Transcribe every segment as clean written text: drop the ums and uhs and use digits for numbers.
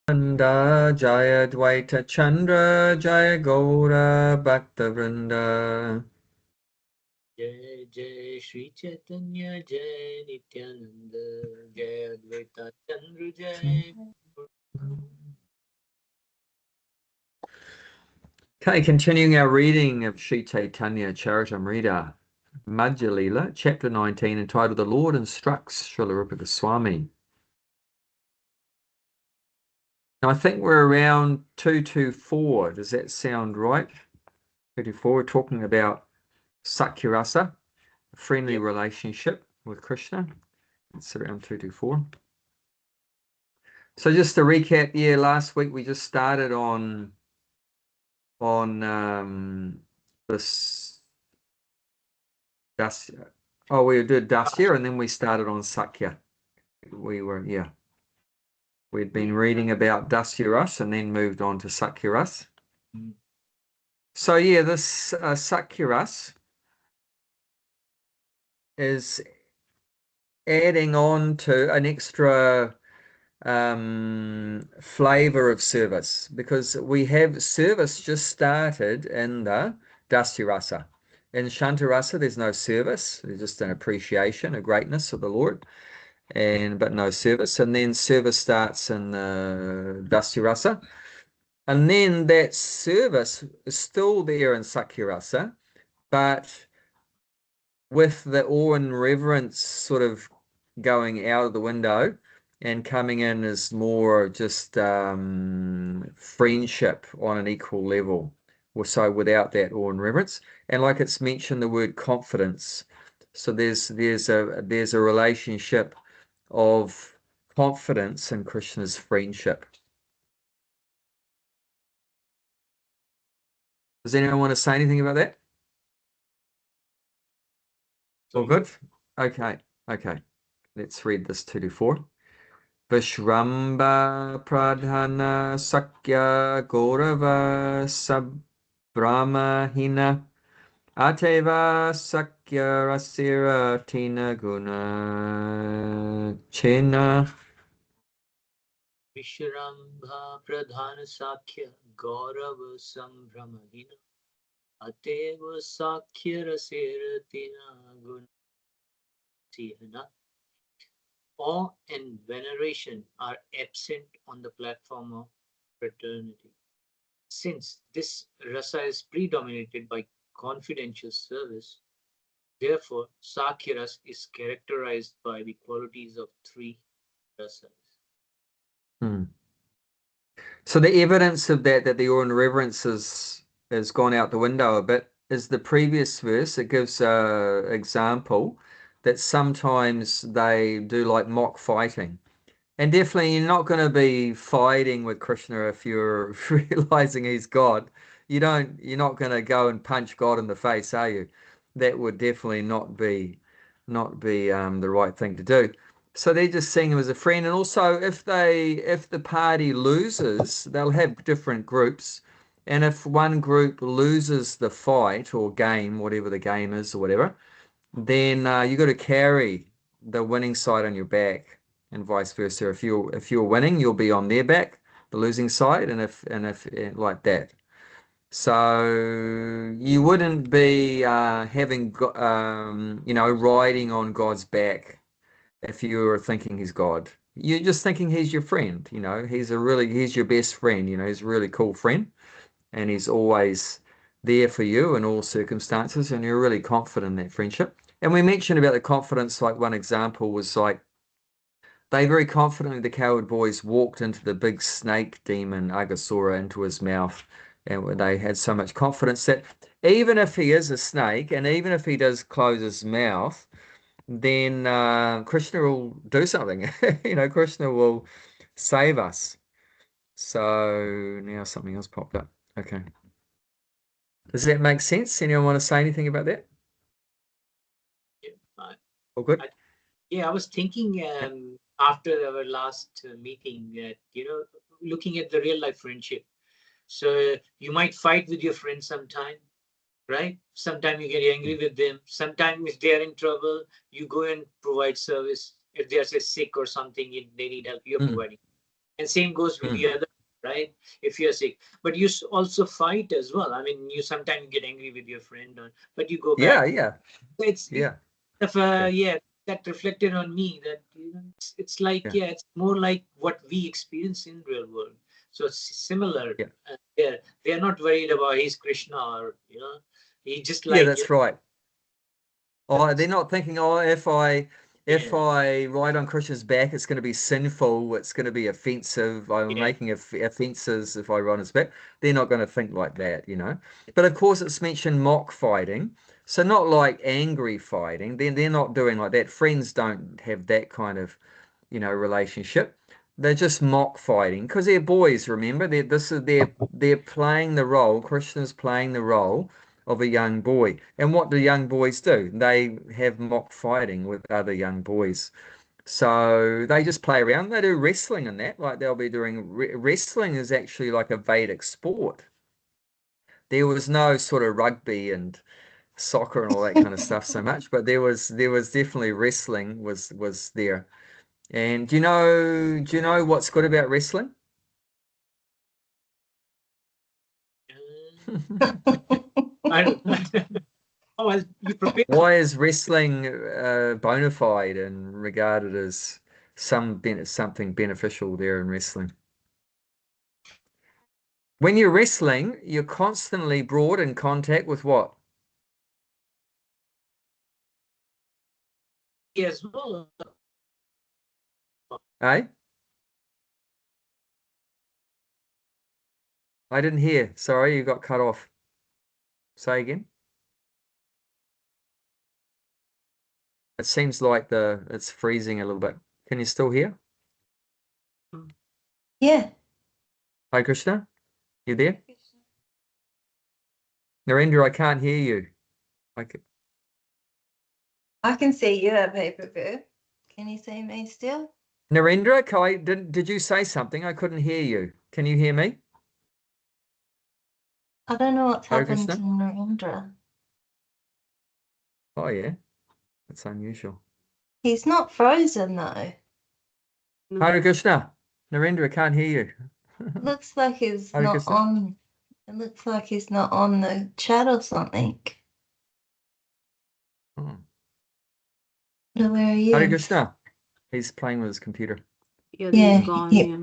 Nanda Jaya Dvaita Chandra Jaya Gaura Bhakta Vrinda. Jai Jai Shri Chaitanya Jai Nityananda Jai Advaita Chandra Jai. Okay, continuing our reading of Sri Caitanya Charitamrita, Madhya-lila, chapter 19, entitled The Lord Instructs Srila Rupa Goswami. Now, I think we're around 224. Does that sound right? 224, we're talking about Sakyarasa, a friendly relationship with Krishna. It's around 224. So just to recap, yeah, last week we just started on this Dasya. Oh, we did Dasya and then we started on Sakya. We'd been reading about Dasya Ras and then moved on to Sakya Ras. So yeah, this Sakya Ras is adding on to an extra flavor of service, because we have service just started in the Dasya Rasa. In Shantarasa, there's no service. There's just an appreciation, a greatness of the Lord, but no service. And then service starts in the Dasya Rasa. And then that service is still there in Sakya Rasa, but with the awe and reverence sort of going out of the window and coming in as more just friendship on an equal level. So without that awe and reverence, and like it's mentioned the word confidence. So there's a relationship of confidence in Krishna's friendship. Does anyone want to say anything about that? All good? Okay. Let's read this 2-4. Vishramba Pradhana Sakya Gaurava Sabramahina Ateva Sakya Rasira Tina Guna Chena. Vishrambha Pradhana Sakya Gaurava Sambramahina Ateva Sakya Raseratina Gunatihana. Awe and veneration are absent on the platform of fraternity. Since this rasa is predominated by confidential service, therefore Sakyaras is characterized by the qualities of three rasas. So the evidence of that the awe and reverence has gone out the window a bit is the previous verse. It gives a example that sometimes they do like mock fighting. And definitely you're not going to be fighting with Krishna if you're realizing he's God. You're not going to go and punch God in the face, are you? That would definitely not be the right thing to do. So they're just seeing him as a friend. And also if the party loses, they'll have different groups. And if one group loses the fight or game, whatever the game is or whatever, then you got to carry the winning side on your back, and vice versa. If you're winning, you'll be on their back, the losing side, and if like that. So you wouldn't be riding on God's back if you were thinking he's God. You're just thinking he's your friend. He's your best friend. He's a really cool friend, and he's always there for you in all circumstances, and you're really confident in that friendship. And we mentioned about the confidence, like one example was like they very confidently, the coward boys walked into the big snake demon Agasura into his mouth, and they had so much confidence that even if he is a snake and even if he does close his mouth, then Krishna will do something. Krishna will save us. So now something else popped up. Okay. Does that make sense? Anyone want to say anything about that? Uh, All good? I was thinking after our last meeting that, looking at the real life friendship. So you might fight with your friends sometime, right? Sometimes you get angry with them. Sometimes if they are in trouble, you go and provide service. If they are say sick or something, they need help, you're providing. And same goes with the other, right? If you're sick, but you also fight as well. I mean, you sometimes get angry with your friend, but you go back. Yeah. It's Yeah. yeah, that reflected on me that it's like, Yeah. yeah, it's more like what we experience in real world. So it's similar. Yeah. They're not worried about he's Krishna, or he just Yeah, like that's right. Oh, they're not thinking, oh, if yeah, I ride on Krishna's back, it's going to be sinful, it's going to be offensive, I'm yeah, making offenses if I ride on his back. They're not going to think like that, But of course, it's mentioned mock fighting, so not like angry fighting. They're not doing like that. Friends don't have that kind of, relationship. They're just mock fighting because they're boys. Remember, they're playing the role. Krishna's playing the role of a young boy. And what do young boys do? They have mock fighting with other young boys. So they just play around. They do wrestling and that. Like they'll be doing wrestling is actually like a Vedic sport. There was no sort of rugby and soccer and all that kind of stuff so much, but there was definitely wrestling was there. And do you know what's good about wrestling? I don't. Oh, well, you prepare. Why is wrestling bona fide and regarded as something beneficial there in wrestling? When you're wrestling, you're constantly brought in contact with what? As well. Eh? I didn't hear. Sorry, you got cut off. Say again. It seems like it's freezing a little bit. Can you still hear? Yeah. Hi, Krishna. You there? Narendra, I can't hear you. I c- I can see you at Paper Boo. Can you see me still? Narendra, did you say something? I couldn't hear you. Can you hear me? I don't know what's Hare happened to Krishna? Narendra. Oh yeah, that's unusual. He's not frozen though. Hare Krishna. Narendra, I can't hear you. Looks like he's Hare not Krishna. on. It looks like he's not on the chat or something. Oh. No, where are Hare you? Krishna. He's playing with his computer. Yeah, Yeah, he's gone. Yeah.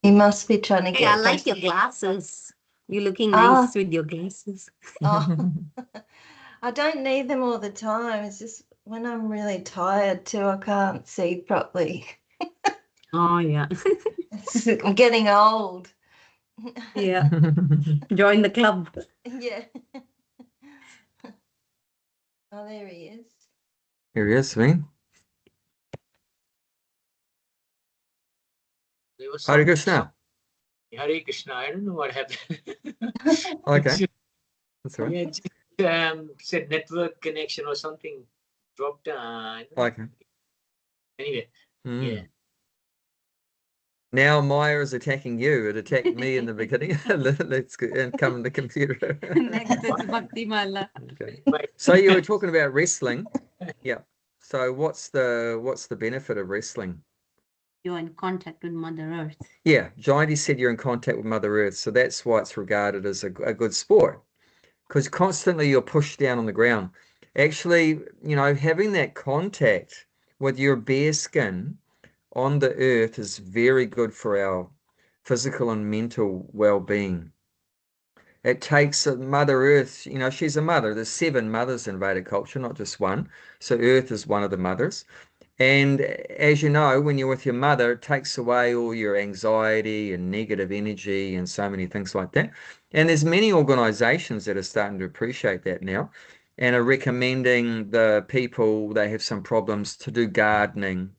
he must be trying to Hey, I get like back. your glasses. You're looking Ah, nice with your glasses. oh, I don't need them all the time. It's just when I'm really tired too, I can't see properly. Oh, yeah. I'm getting old. Yeah. Join the club. Yeah. Oh, there he is. Here he is, man. There was Hare some Krishna. Hare Krishna. I don't know what happened. Okay, that's all right. Yeah, just, said network connection or something dropped. Okay. Anyway, Mm. yeah. Now Maya is attacking you. It attacked me in the beginning. Let's go and come in the computer. Next is Bhakti Mala. Okay. Right. So you were talking about wrestling. Yeah. So what's the benefit of wrestling? You're in contact with Mother Earth. Yeah, Jayanti said you're in contact with Mother Earth, so that's why it's regarded as a good sport. Because constantly you're pushed down on the ground. Actually, having that contact with your bare skin on the earth is very good for our physical and mental well-being. It takes Mother Earth, she's a mother. There's 7 mothers in Vedic culture, not just one. So Earth is one of the mothers. And as you know, when you're with your mother, it takes away all your anxiety and negative energy and so many things like that. And there's many organizations that are starting to appreciate that now and are recommending the people they have some problems to do gardening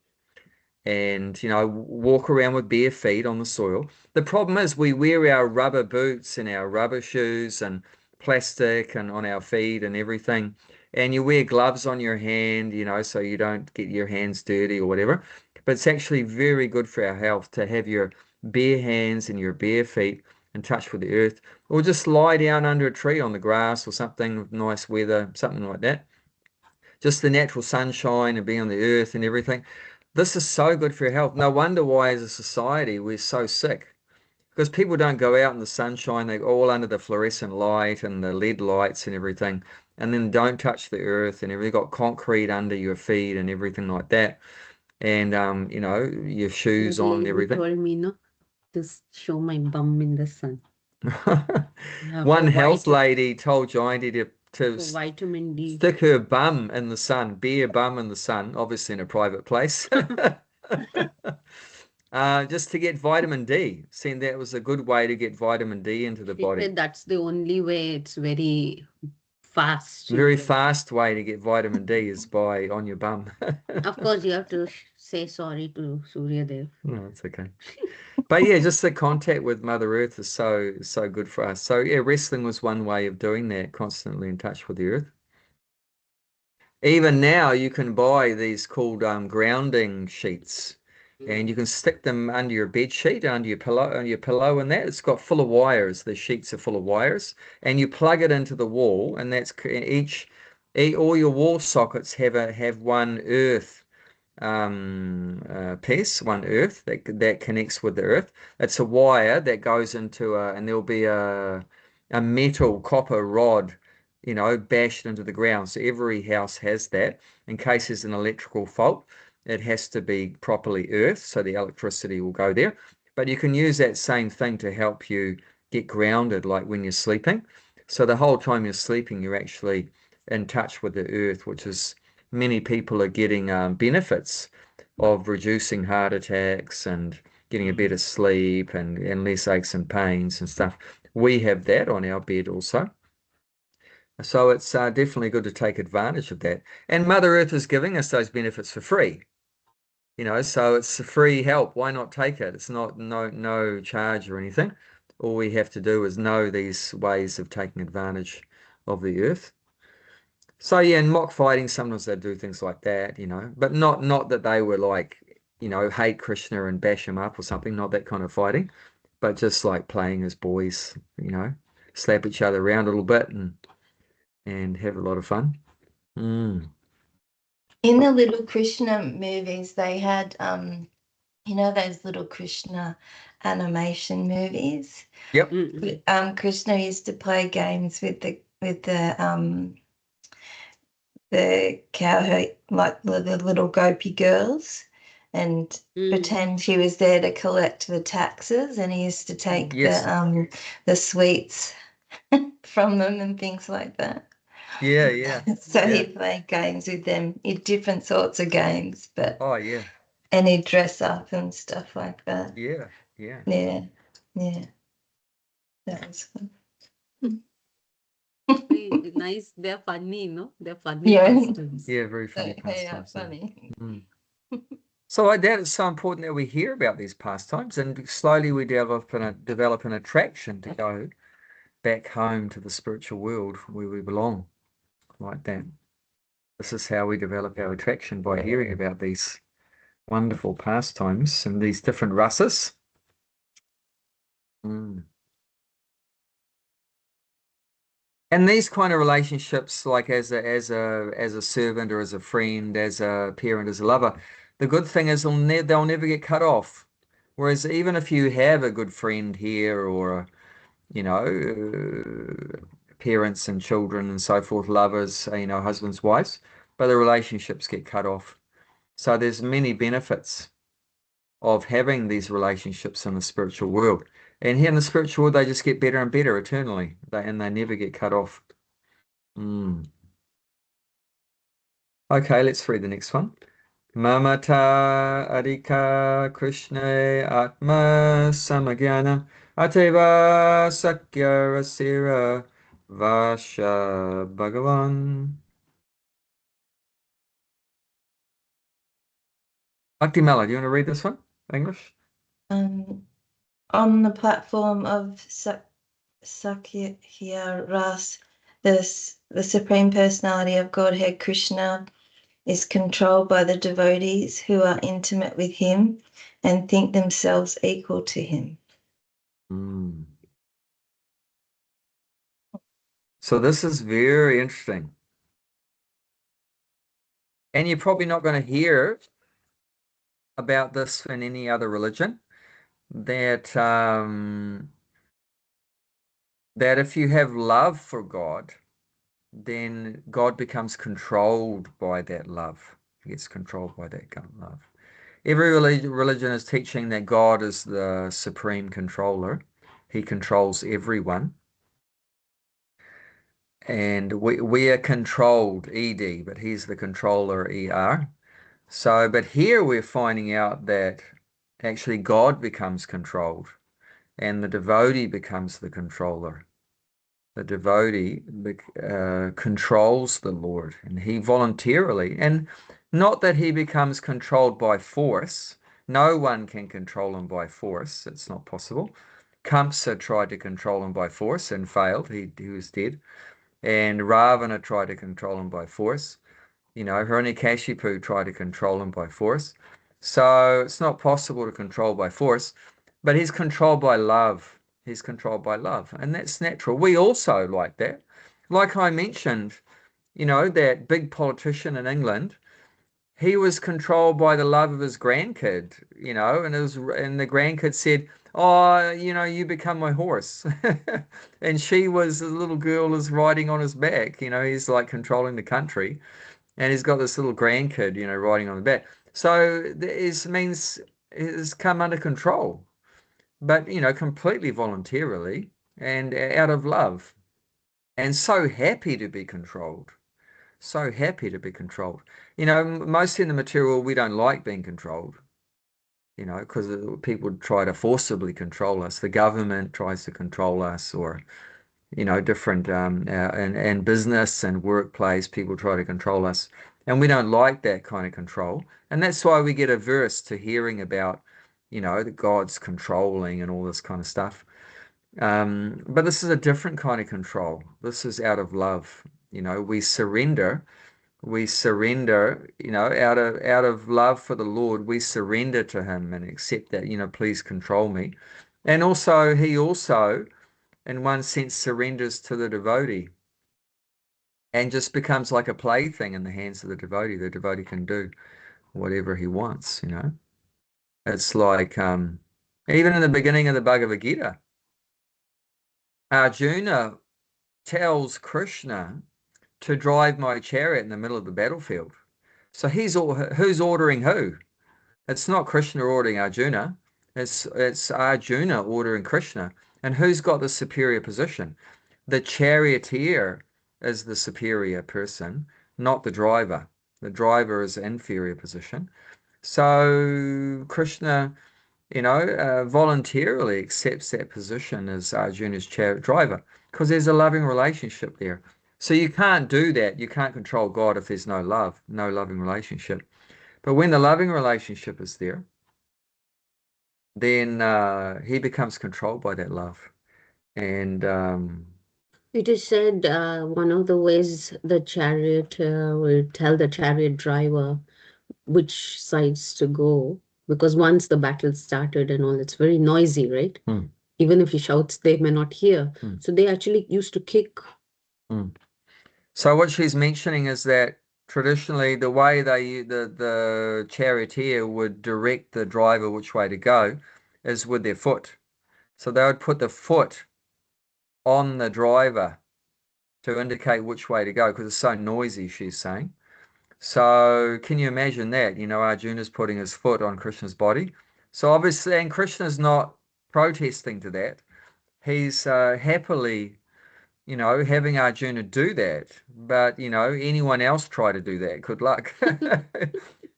and walk around with bare feet on the soil. The problem is we wear our rubber boots and our rubber shoes and plastic and on our feet and everything, and you wear gloves on your hand, so you don't get your hands dirty or whatever. But it's actually very good for our health to have your bare hands and your bare feet in touch with the earth, or just lie down under a tree on the grass or something with nice weather, something like that. Just the natural sunshine and being on the earth and everything. This is so good for your health. No wonder why, as a society, we're so sick. Because people don't go out in the sunshine, they're all under the fluorescent light and the LED lights and everything, and then don't touch the earth and everything. Got concrete under your feet and everything like that. And you know, your shoes on and You everything. told me, no, to show my bum in the sun. Yeah, One for health lady told Gianty to for vitamin D. stick her bum in the sun, bare bum in the sun, obviously in a private place. Just to get vitamin D. Saying that was a good way to get vitamin D into the She body. said that's the only way. It's very fast. Very fast way to get vitamin D is by on your bum. Of course, you have to say sorry to Surya Dev. No, it's okay. But yeah, just the contact with Mother Earth is so good for us. So yeah, wrestling was one way of doing that, constantly in touch with the earth. Even now, you can buy these called grounding sheets, and you can stick them under your bed sheet, under your pillow, and that it's got full of wires. The sheets are full of wires, and you plug it into the wall, and that's all your wall sockets have one earth piece, one earth that connects with the earth. It's a wire that goes into and there'll be a metal copper rod, you know, bashed into the ground. So every house has that. In case there's an electrical fault, it has to be properly earthed, so the electricity will go there. But you can use that same thing to help you get grounded, like when you're sleeping. So the whole time you're sleeping, you're actually in touch with the earth, which is many people are getting benefits of reducing heart attacks and getting a better sleep and less aches and pains and stuff. We have that on our bed also. So it's definitely good to take advantage of that. And Mother Earth is giving us those benefits for free. You know, so it's a free help. Why not take it? It's not no charge or anything. All we have to do is know these ways of taking advantage of the earth. So yeah, in mock fighting, sometimes they do things like that, you know, but not that they were like, you know, hate Krishna and bash him up or something, not that kind of fighting, but just like playing as boys, you know, slap each other around a little bit and have a lot of fun. Mm. In the Little Krishna movies, they had you know those Little Krishna animation movies. Yep. Krishna used to play games with the cowherd, like the little gopi girls, and pretend he was there to collect the taxes, and he used to take the sweets from them and things like that. Yeah. So he'd play games with them, different sorts of games, but Oh yeah. and he'd dress up and stuff like that. Yeah. Yeah. That was fun. Nice. They're funny, no? They're funny Yeah. pastimes. Yeah, very funny They are pastimes. funny. So like that, it's so important that we hear about these pastimes, and slowly we develop an attraction to go back home to the spiritual world where we belong, like that. This is how we develop our attraction, by hearing about these wonderful pastimes and these different rasas. And these kind of relationships, like as a servant or as a friend, as a parent, as a lover, the good thing is they'll never get cut off. Whereas even if you have a good friend here, or you know, parents and children and so forth, lovers, you know, husbands, wives, but the relationships get cut off. So there's many benefits of having these relationships in the spiritual world. And here in the spiritual world, they just get better and better eternally, and they never get cut off. Okay, let's read the next one. Mamata adhika Krishna atma samagyana ateva sakya rasira vasha bhagavan. Bhakti Mala, do you want to read this one? English? On the platform of Sakya Ras, the Supreme Personality of Godhead Krishna is controlled by the devotees who are intimate with him and think themselves equal to him. So this is very interesting. And you're probably not going to hear about this in any other religion, that that if you have love for God, then God becomes controlled by that love. He gets controlled by that love. Every religion is teaching that God is the supreme controller. He controls everyone. And we are controlled, ED, but he's the controller, ER. So, but here we're finding out that actually God becomes controlled and the devotee becomes the controller. The devotee controls the Lord, and he voluntarily, and not that he becomes controlled by force. No one can control him by force. It's not possible. Kamsa tried to control him by force and failed. He was dead. And Ravana tried to control him by force. Hiranyakashipu tried to control him by force. So it's not possible to control by force, but he's controlled by love. He's controlled by love, and that's natural. We also like that. Like I mentioned, that big politician in England, he was controlled by the love of his grandkid, and the grandkid said, "Oh, you become my horse." And she was, the little girl is riding on his back, he's like controlling the country, and he's got this little grandkid, riding on the back. So it means it's come under control, but completely voluntarily and out of love, and so happy to be controlled. So happy to be controlled. Mostly in the material, we don't like being controlled, because people try to forcibly control us. The government tries to control us, or, different, and business and workplace, people try to control us. And we don't like that kind of control. And that's why we get averse to hearing about, the God's controlling and all this kind of stuff. But this is a different kind of control. This is out of love. We surrender. We surrender, out of love for the Lord, we surrender to him and accept that, please control me. And also, he also, in one sense, surrenders to the devotee and just becomes like a plaything in the hands of the devotee. The devotee can do whatever he wants. It's like, even in the beginning of the Bhagavad Gita, Arjuna tells Krishna to drive my chariot in the middle of the battlefield. So who's ordering who? It's not Krishna ordering Arjuna. It's Arjuna ordering Krishna. And who's got the superior position? The charioteer is the superior person, not the driver. The driver is inferior position. So Krishna, voluntarily accepts that position as Arjuna's chariot driver because there's a loving relationship there. So you can't do that. You can't control God if there's no love, no loving relationship. But when the loving relationship is there, then he becomes controlled by that love. And It is said one of the ways the chariot will tell the chariot driver which sides to go, because once the battle started and all, it's very noisy, right? Even if he shouts, they may not hear. So they actually used to kick. So what she's mentioning is that traditionally the way the charioteer would direct the driver which way to go is with their foot. So they would put the foot on the driver to indicate which way to go because it's so noisy, she's saying. So can you imagine that? Arjuna's putting his foot on Krishna's body. So obviously, and Krishna's not protesting to that. He's happily, having Arjuna do that. But, anyone else try to do that, good luck.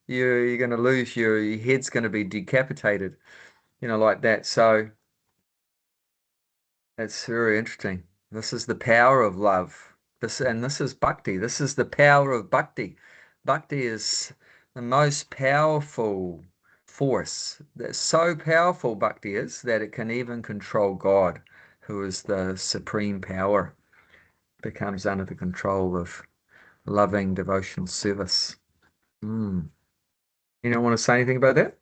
You're going to lose, your head's going to be decapitated, like that. So it's very interesting. This is the power of love. This is bhakti. This is the power of bhakti. Bhakti is the most powerful force. That's so powerful, bhakti is, that it can even control God, who is the supreme power. Becomes under the control of loving devotional service. You don't want to say anything about that?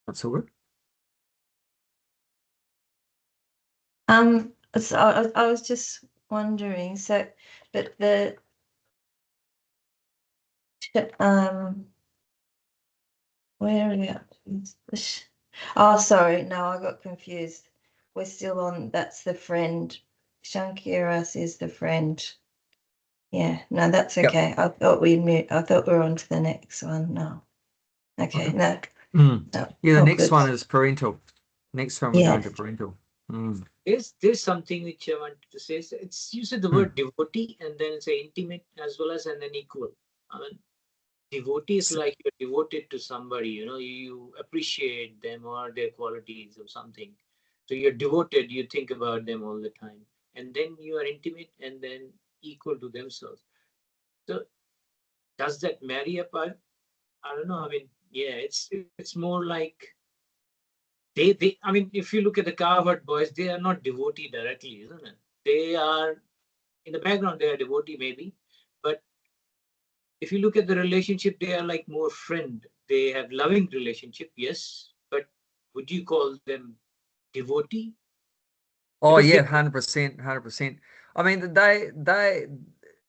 That's all good. So I was just wondering, but Where are we at? Oh, sorry. No, I got confused. We're still on, that's the friend. Shankiras is the friend. Yeah, no, that's Yep. okay. I thought we were on to the next one. No. Okay, no. No, Yeah, the all next good. one is parental. Next one we're Yeah. going to parental. There's something which I wanted to say. So it's you said the word devotee, and then it's intimate as well as and then equal. I mean, devotee is like you're devoted to somebody, you appreciate them or their qualities or something. So you're devoted, you think about them all the time. And then you are intimate and then equal to themselves. So does that marry up? I don't know. I mean, yeah, it's more like they I mean, if you look at the Carvard boys, they are not devotee directly, isn't it? They are in the background, they are devotee maybe, but if you look at the relationship, they are like more friend. They have loving relationship, yes, but would you call them devotee? Oh Because yeah, they 100%, 100%. I mean,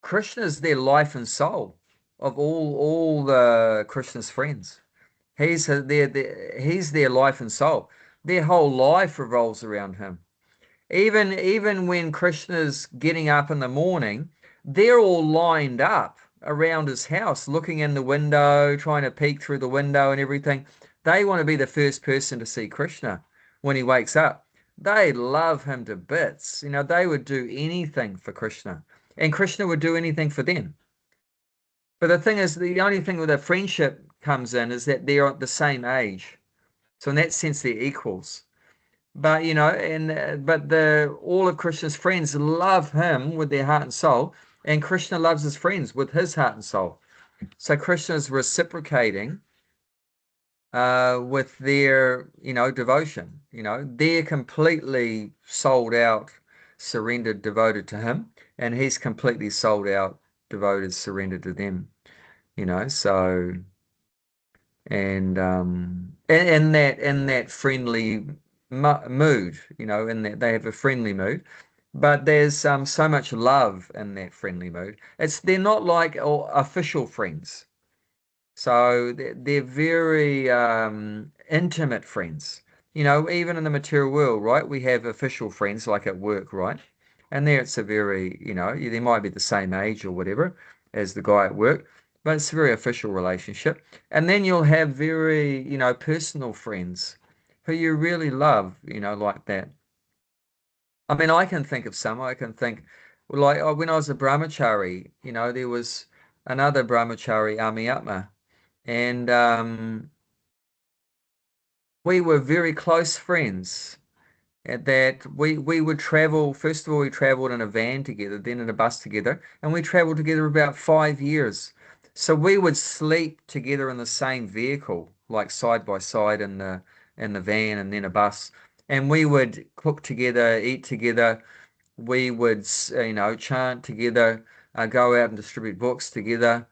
Krishna is their life and soul of all the Krishna's friends. He's their life and soul. Their whole life revolves around him. Even when Krishna's getting up in the morning, they're all lined up around his house, looking in the window, trying to peek through the window and everything. They want to be the first person to see Krishna when he wakes up. They love him to bits. They would do anything for Krishna, and Krishna would do anything for them. But the thing is, the only thing where the friendship comes in is that they're at the same age. So in that sense, they're equals. But but the all of Krishna's friends love him with their heart and soul, and Krishna loves his friends with his heart and soul. So Krishna is reciprocating with their devotion. They're completely sold out, surrendered, devoted to him, and he's completely sold out, devoted, surrendered to them. So and in that friendly mood, in that they have a friendly mood, but there's so much love in that friendly mood. They're not like official friends, so they're very intimate friends. Even in the material world, right? We have official friends like at work, right? And there it's a very, they might be the same age or whatever as the guy at work, but it's a very official relationship. And then you'll have very, personal friends who you really love, like that. I mean, I can think of some. I can think, well, like when I was a brahmachari, there was another brahmachari, Amiyatma, and we were very close friends. At that we would travel. First of all, we traveled in a van together, then in a bus together, and we traveled together about 5 years. So we would sleep together in the same vehicle, like side by side in the van and then a bus. And we would cook together, eat together. We would, chant together, go out and distribute books together,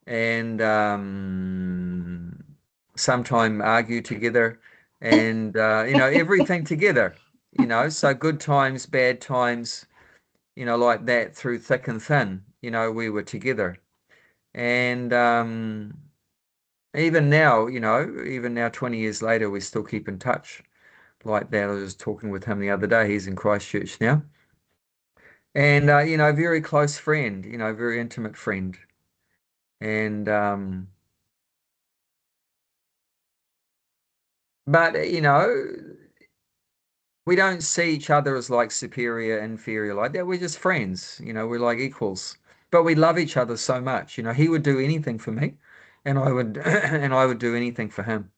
and sometime argue together, and everything together. So good times, bad times, like that, through thick and thin. We were together, and even now 20 years later, we still keep in touch like that. I was talking with him the other day. He's in Christchurch now, and very close friend, very intimate friend. And but we don't see each other as like superior, inferior like that. We're just friends, we're like equals. But we love each other so much. He would do anything for me, and I would and I would do anything for him.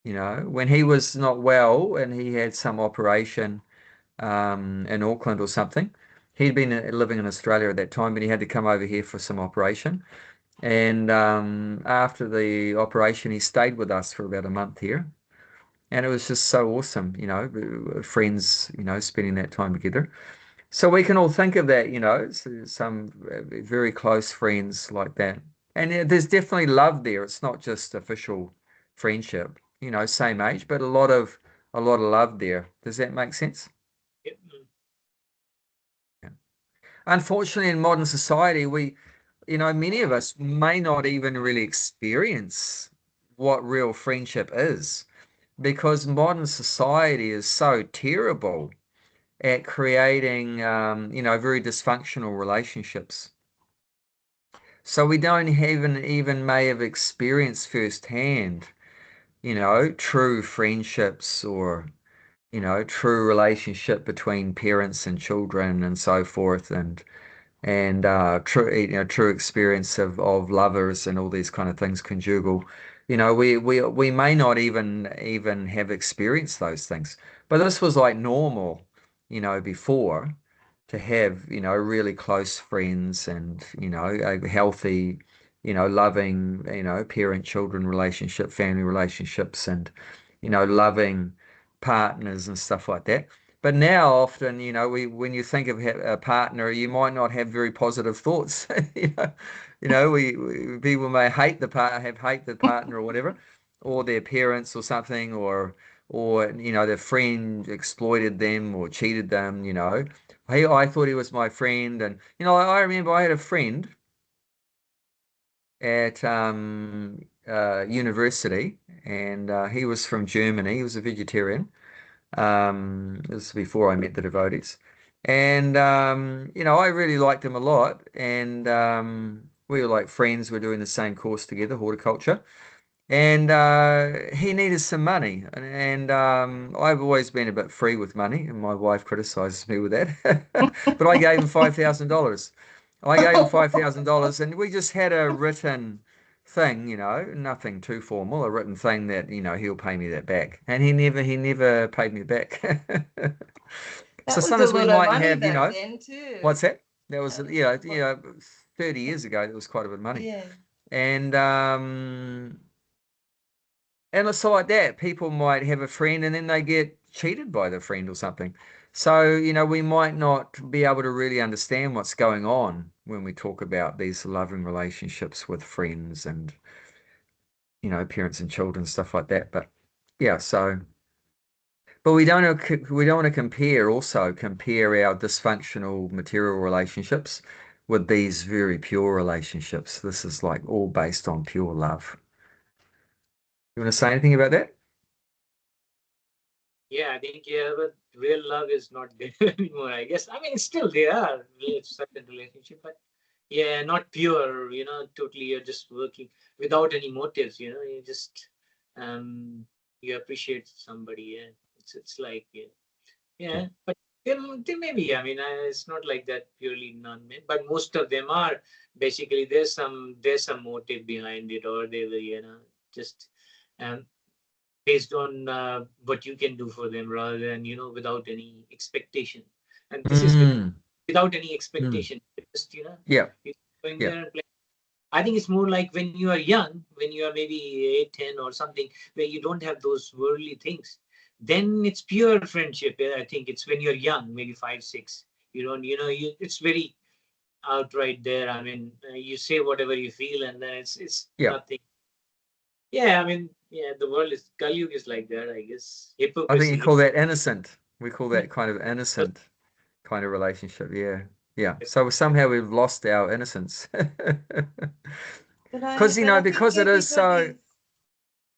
When he was not well and he had some operation in Auckland or something. He'd been living in Australia at that time, but he had to come over here for some operation. And after the operation, he stayed with us for about a month here. And it was just so awesome, friends, spending that time together. So we can all think of that, some very close friends like that. And there's definitely love there. It's not just official friendship, same age, but a lot of love there. Does that make sense? yeah, Yeah. Unfortunately, in modern society, many of us may not even really experience what real friendship is because modern society is so terrible at creating, very dysfunctional relationships. So we don't even may have experienced firsthand, true friendships or, true relationship between parents and children and so forth, and true experience of lovers and all these kind of things conjugal. We may not even have experienced those things, but this was like normal, before, to have, really close friends and, a healthy, loving, parent-children relationship, family relationships, and, loving partners and stuff like that. But now often, when you think of a partner, you might not have very positive thoughts. People may hate the partner or whatever, or their parents or something, or their friend exploited them or cheated them. Hey, I thought he was my friend, and I remember I had a friend at university, and he was from Germany. He was a vegetarian. This is before I met the devotees. And, I really liked him a lot. And we were like friends. We're doing the same course together, horticulture. And he needed some money. And I've always been a bit free with money, and my wife criticizes me with that. But I gave him $5,000. I gave him $5,000, and we just had a written thing, nothing too formal, a written thing that, he'll pay me that back. And he never paid me back. So That was a sometimes we lot of might money have, back then too. what's that? That was, That was yeah, a lot. 30 years ago, that was quite a bit of money. Yeah. And it's like that. People might have a friend and then they get cheated by the friend or something. So, we might not be able to really understand what's going on when we talk about these loving relationships with friends and, parents and children, stuff like that. But yeah, but we don't want to compare our dysfunctional material relationships with these very pure relationships. This is like all based on pure love. You want to say anything about that? Yeah, I think, yeah, but real love is not there anymore, I guess. I mean, still there are certain relationship, but yeah, not pure, totally you're just working without any motives, you just um you appreciate somebody, yeah. It's like, yeah. Yeah. Yeah, but there may be, I mean, it's not like that purely non-men, but most of them are basically there's some motive behind it, or they will, just um based on what you can do for them rather than without any expectation. And this is Mm, without any mm. expectation, just Yeah, you going yeah. there and play. I think it's more like when you are young, when you are maybe 8, 10 or something, where you don't have those worldly things, then it's pure friendship. Yeah, I think it's when you're young, maybe 5, 6. You don't, it's very outright there. I mean, you say whatever you feel, and then it's Yeah. nothing. Yeah, I mean, yeah, the world is Kali is like that, I guess. I think you Hypocrisy. call that innocent. We call Yeah. that kind of innocent kind of relationship. Yeah. Yeah. So somehow we've lost our innocence. But Because, I think because it is so.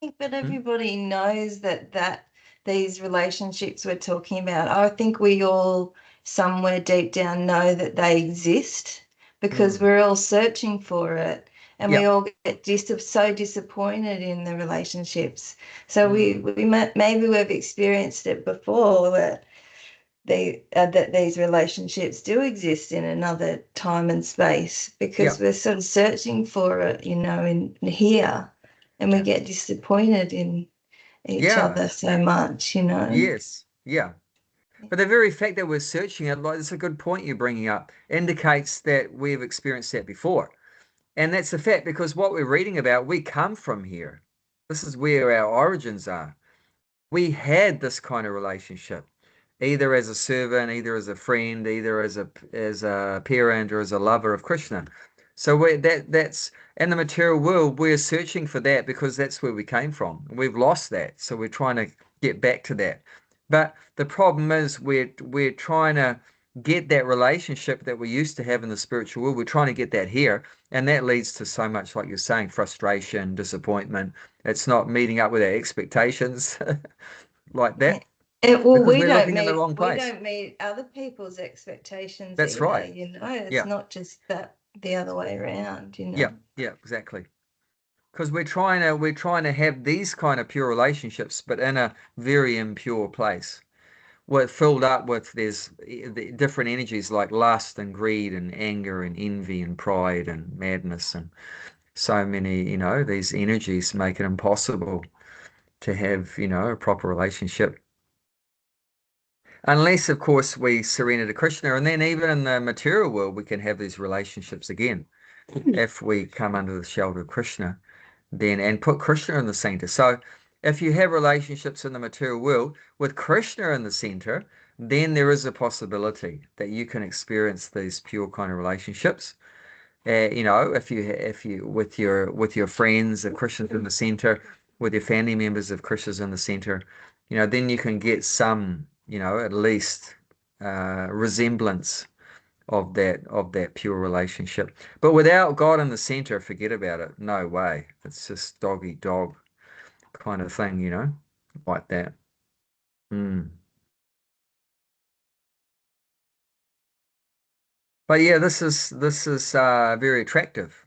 Hmm? everybody knows that these relationships we're talking about, I think we all somewhere deep down know that they exist because Mm. we're all searching for it, and we Yeah. all get so disappointed in the relationships. So Mm. maybe we've experienced it before that these relationships do exist in another time and space Yeah. because we're sort of searching for it, in here, and we Yeah. get disappointed in each Yeah. other so much. Yes. Yeah. But the very fact that we're searching it, like, it's a good point you're bringing up, indicates that we've experienced that before. And that's a fact because what we're reading about, we come from here. This is where our origins are. We had this kind of relationship, either as a servant, either as a friend, either as a parent or as a lover of Krishna. So that's in the material world, we're searching for that because that's where we came from. We've lost that, so we're trying to get back to that. But the problem is we're trying to get that relationship that we used to have in the spiritual world. We're trying to get that here. And that leads to so much, like you're saying, frustration, disappointment. It's not meeting up with our expectations like that Well, because we we're don't looking in the wrong place. meet other people's expectations That's either, right. you know. It's Yeah. not just that the other way around, you know. Yeah, exactly. Because we're trying to have these kind of pure relationships, but in a very impure place. We're filled up with there's the different energies like lust and greed and anger and envy and pride and madness and so many, you know, these energies make it impossible to have, you know, a proper relationship. Unless, of course, we surrender to Krishna, and then even in the material world, we can have these relationships again if we come under the shelter of Krishna, then and put Krishna in the center. So if you have relationships in the material world with Krishna in the center, then there is a possibility that you can experience these pure kind of relationships. You know, if you with your friends, if Krishna's in the center, with your family members, if Krishna's in the center, you know, then you can get some, you know, at least resemblance of that pure relationship. But without God in the center, forget about it. No way. It's just dog eat dog kind of thing, you know, like that. Mm. But yeah, this is very attractive,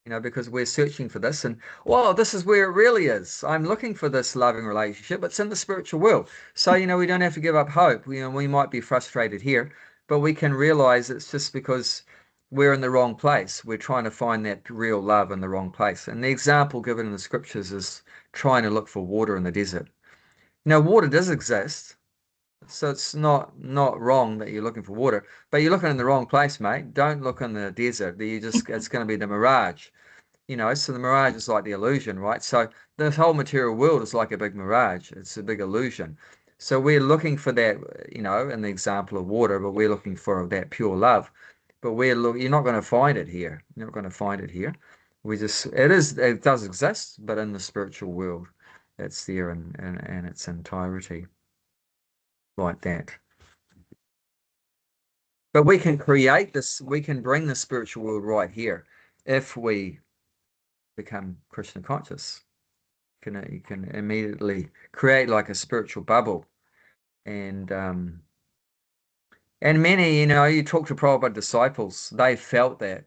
you know, because we're searching for this, and well, this is where it really is. I'm looking for this loving relationship. It's in the spiritual world. So, you know, we don't have to give up hope. We might be frustrated here, but we can realize it's just because we're in the wrong place. We're trying to find that real love in the wrong place. And the example given in the scriptures is trying to look for water in the desert. Now, water does exist. So it's not wrong that you're looking for water, but you're looking in the wrong place, mate. Don't look in the desert. It's going to be the mirage, you know. So the mirage is like the illusion, right? So this whole material world is like a big mirage. It's a big illusion. So we're looking for that, you know, in the example of water, but we're looking for that pure love. But you're not going to find it here. You're not going to find it here. It does exist, but in the spiritual world, it's there in its entirety, like that. But we can create this, we can bring the spiritual world right here if we become Krishna conscious. You can immediately create like a spiritual bubble. And many, you know, you talk to Prabhupada disciples, they felt that.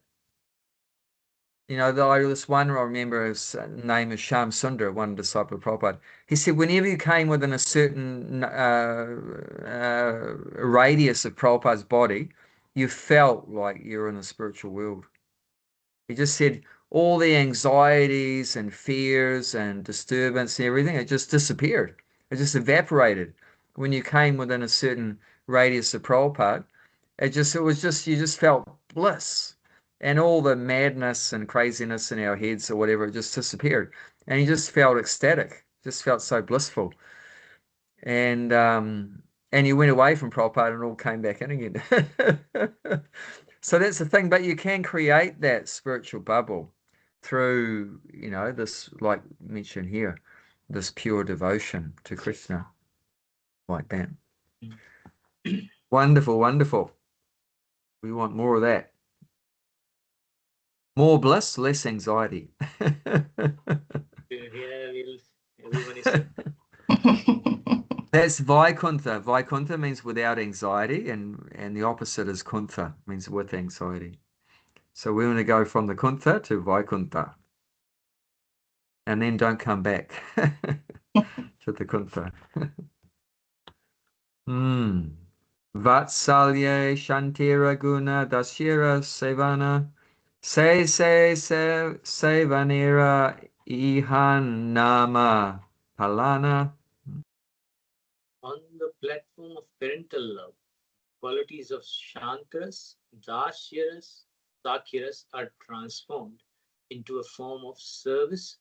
You know, this one I remember his name is Sham Sundar, one disciple of Prabhupada. He said, whenever you came within a certain radius of Prabhupada's body, you felt like you're in the spiritual world. He just said all the anxieties and fears and disturbance and everything, it just disappeared. It just evaporated when you came within a certain radius of Prabhupada. You just felt bliss. And all the madness and craziness in our heads or whatever, it just disappeared. And you just felt ecstatic, just felt so blissful. And you went away from Prabhupada and all came back in again. So that's the thing, but you can create that spiritual bubble through, you know, this, like mentioned here, this pure devotion to Krishna, like that. Wonderful, wonderful. We want more of that. More bliss, less anxiety. Everyone is That's Vaikuntha. Vaikuntha means without anxiety, and the opposite is Kuntha, means with anxiety. So we want to go from the Kuntha to Vaikuntha. And then don't come back to the Kuntha. Vatsalye Shantira Guna Dashira Sevana Sevanira Ihan Nama Palana. on the platform of parental love. Qualities of Shankaras, Dakhiras are transformed into a form of service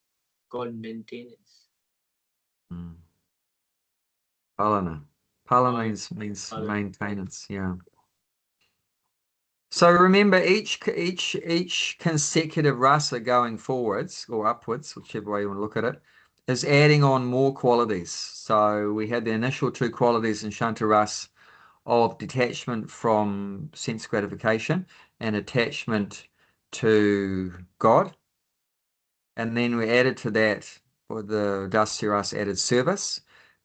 called maintenance. Palana. Palana means maintenance, yeah. So remember, each consecutive rasa going forwards or upwards, whichever way you want to look at it, is adding on more qualities. So we had the initial two qualities in Shantaras of detachment from sense gratification and attachment to God. And then we added to that, for the Dasyaras added service.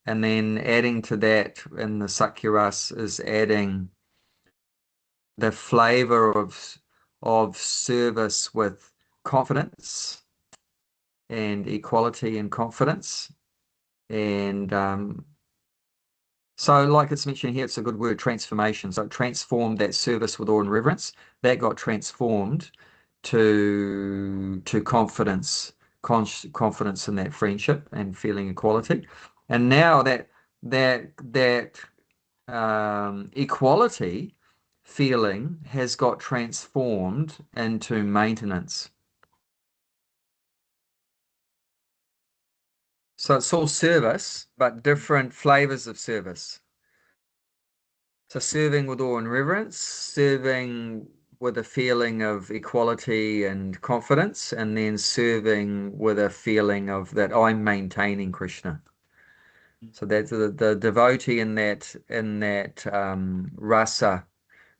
And then adding to that in the Sakyaras is adding the flavor of service with confidence and equality and confidence. And so like it's mentioned here, it's a good word, transformation. So it transformed that service with awe and reverence. That got transformed to confidence, confidence in that friendship and feeling equality. And now that equality feeling has got transformed into maintenance. So it's all service, but different flavors of service. So serving with awe and reverence, serving with a feeling of equality and confidence, and then serving with a feeling of that I'm maintaining Krishna. So that's the devotee in that rasa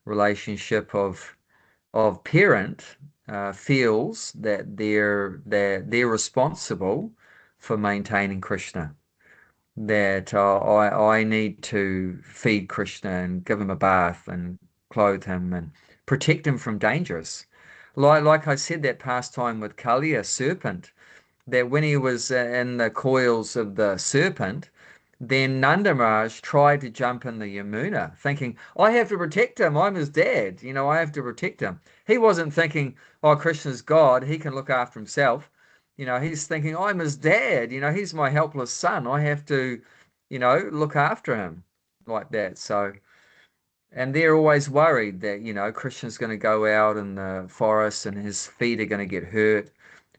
relationship of parent feels that they're responsible for maintaining Krishna. That I need to feed Krishna and give him a bath and clothe him and protect him from dangers. Like I said, that pastime with Kalia serpent, that when he was in the coils of the serpent, then Nanda Maharaj tried to jump in the Yamuna, thinking, I have to protect him. I'm his dad. I have to protect him. He wasn't thinking, oh, Krishna's God. He can look after himself. He's thinking, I'm his dad. He's my helpless son. I have to, look after him like that. So, and they're always worried that, Krishna's going to go out in the forest and his feet are going to get hurt